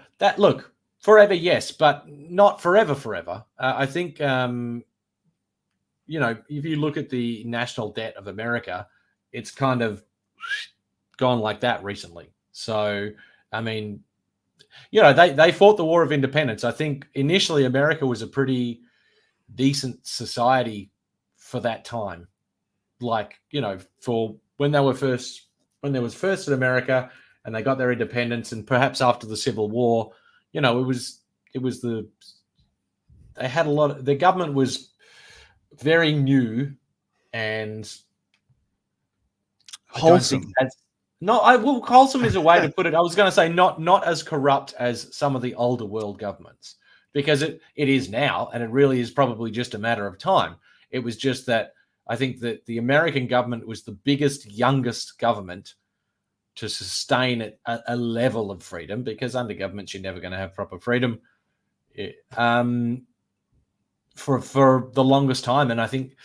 Forever, yes, but not forever. I think if you look at the national debt of America, it's kind of gone like that recently. So, I mean, they fought the War of Independence. I think initially America was a pretty decent society for that time. For when there was first in America and they got their independence, and perhaps after the Civil War, they had a lot of, the government was very new and wholesome. Wholesome is a way to put it. I was going to say not as corrupt as some of the older world governments, because it is now, and it really is probably just a matter of time. It was just that I think that the American government was the biggest, youngest government to sustain a level of freedom, because under governments you're never going to have proper freedom for the longest time. And I think,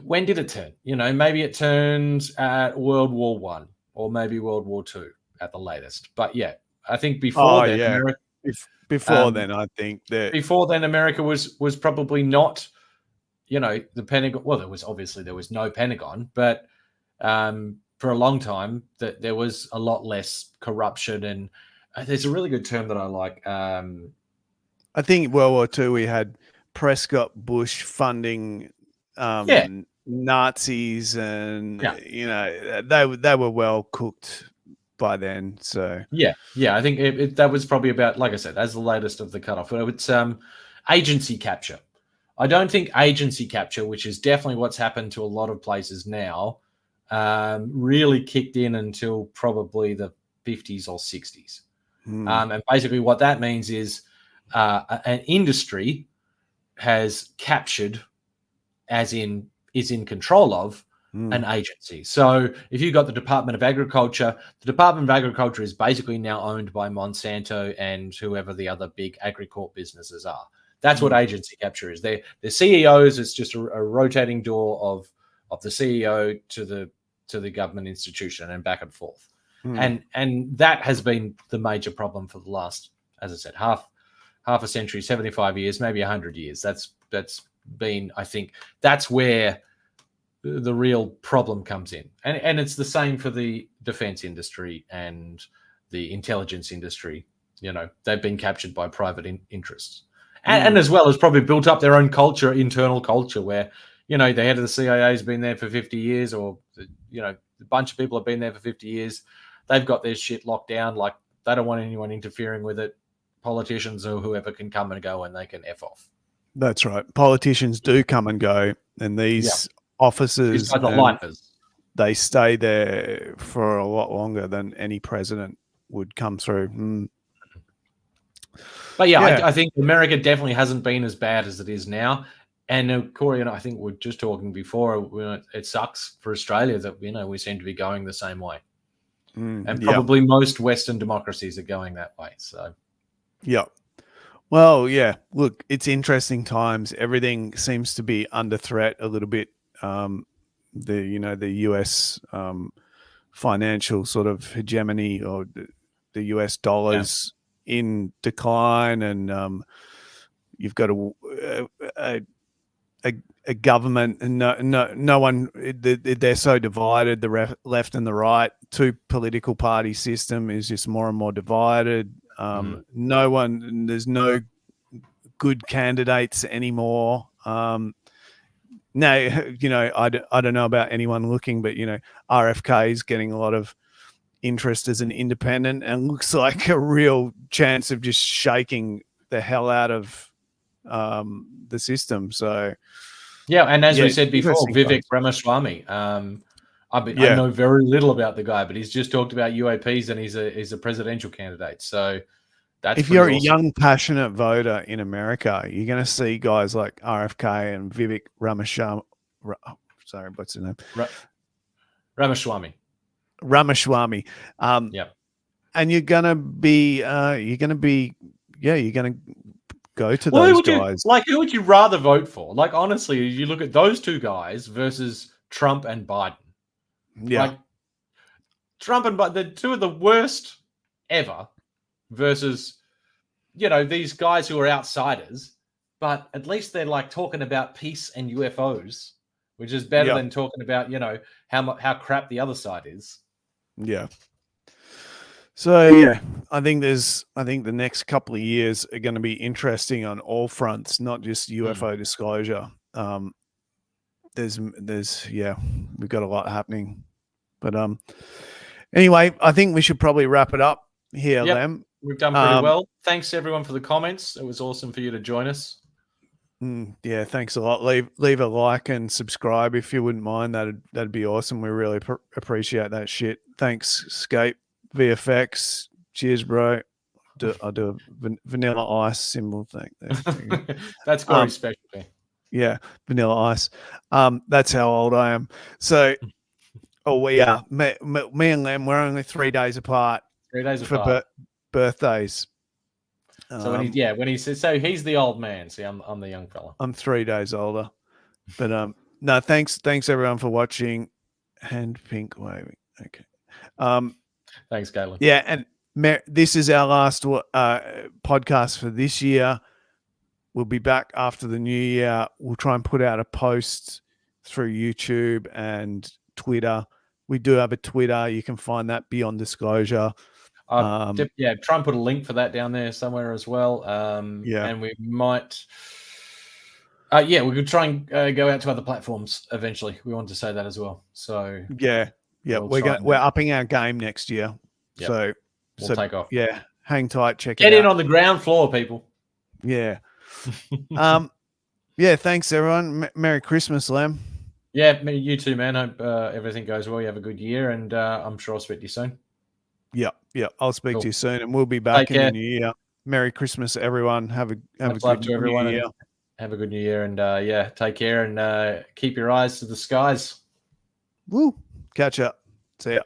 when did it turn? Maybe it turned at World War I or maybe World War II at the latest. But yeah, I think before then, America, I think that before then America was probably not, the Pentagon. Well, there was no Pentagon, but for a long time that there was a lot less corruption. And there's a really good term that I like. I think World War II, we had Prescott Bush funding Nazis, and they were well cooked by then. So I think that was probably about, like I said, as the latest of the cutoff. It's agency capture. I don't think agency capture, which is definitely what's happened to a lot of places now, really kicked in until probably the 50s or 60s. And basically what that means is an industry has captured, as in is in control of, an agency. So if you've got the Department of Agriculture is basically now owned by Monsanto and whoever the other big agricorp businesses are. That's what agency capture is. The CEOs, it's just a rotating door of the CEO to the to the government institution and back and forth. Mm. And that has been the major problem for the last, as I said, half a century, 75 years, maybe 100 years. That's been, I think, that's where the real problem comes in. And it's the same for the defense industry and the intelligence industry. You know, they've been captured by private interests. And as well as probably built up their own culture, internal culture, where, you know, the head of the CIA has been there for 50 years, or, you know, a bunch of people have been there for 50 years. They've got their shit locked down. Like, they don't want anyone interfering with it. Politicians or whoever can come and go, and they can F off. That's right. Politicians do come and go, and these officers, the lifers, they stay there for a lot longer than any president would come through. But I think America definitely hasn't been as bad as it is now. And Corey and I think we're just talking before, it sucks for Australia that, you know, we seem to be going the same way. And probably most Western democracies are going that way. So, yeah. Well, yeah, look, it's interesting times. Everything seems to be under threat a little bit. The US financial sort of hegemony, or the US dollars in decline, and you've got a government, and no one, they're so divided. The left and the right, two political party system is just more and more divided. There's no good candidates anymore. Now, you know, I don't know about anyone looking, but, you know, RFK is getting a lot of interest as an independent, and looks like a real chance of just shaking the hell out of the system. So, yeah, and as we said before, Vivek Ramaswamy. I know very little about the guy, but he's just talked about UAPs, and he's a presidential candidate. So that's, if you're awesome. A young, passionate voter in America, you're going to see guys like RFK and Vivek Ramaswamy. Sorry, what's his name? Ramaswamy. And you're gonna go to those guys. Who would you rather vote for? Like, honestly, you look at those two guys versus Trump and Biden. Yeah. Like, Trump and Biden, they're two of the worst ever, versus, you know, these guys who are outsiders, but at least they're like talking about peace and UFOs, which is better than talking about, you know, how crap the other side is. Yeah. So I think the next couple of years are going to be interesting on all fronts, not just UFO disclosure. We've got a lot happening. But anyway, I think we should probably wrap it up here, Lem. We've done pretty well. Thanks everyone for the comments. It was awesome for you to join us. Yeah, thanks a lot. Leave a like and subscribe if you wouldn't mind. That'd be awesome. We really appreciate that shit. Thanks, Scape VFX. Cheers, bro. I'll do a vanilla ice symbol thing. That's Corey's specialty. Yeah, vanilla ice. That's how old I am. So, we are. Me and Lem, we're only 3 days apart. 3 days apart. Birthdays. So when he says, so he's the old man. See, I'm the young fella. I'm 3 days older. But no, thanks everyone for watching. Hand pink waving. Okay. Thanks, Caitlin. Yeah, and this is our last podcast for this year. We'll be back after the new year. We'll try and put out a post through YouTube and Twitter. We do have a Twitter. You can find that Beyond Disclosure. Try and put a link for that down there somewhere as well. And we might, we could try and go out to other platforms eventually. We want to say that as well. So we're upping our game next year. Yep. So we'll take off. Yeah, hang tight. Get in on the ground floor, people. Yeah. Thanks everyone. Merry Christmas, Lem. Yeah, you too, man. Hope everything goes well. You have a good year, and I'm sure I'll speak to you soon. Yeah. I'll speak to you soon, and we'll be back in the new year. Merry Christmas, everyone. Have a good new year. Have a good new year, and take care, and keep your eyes to the skies. Woo! Catch up. See ya.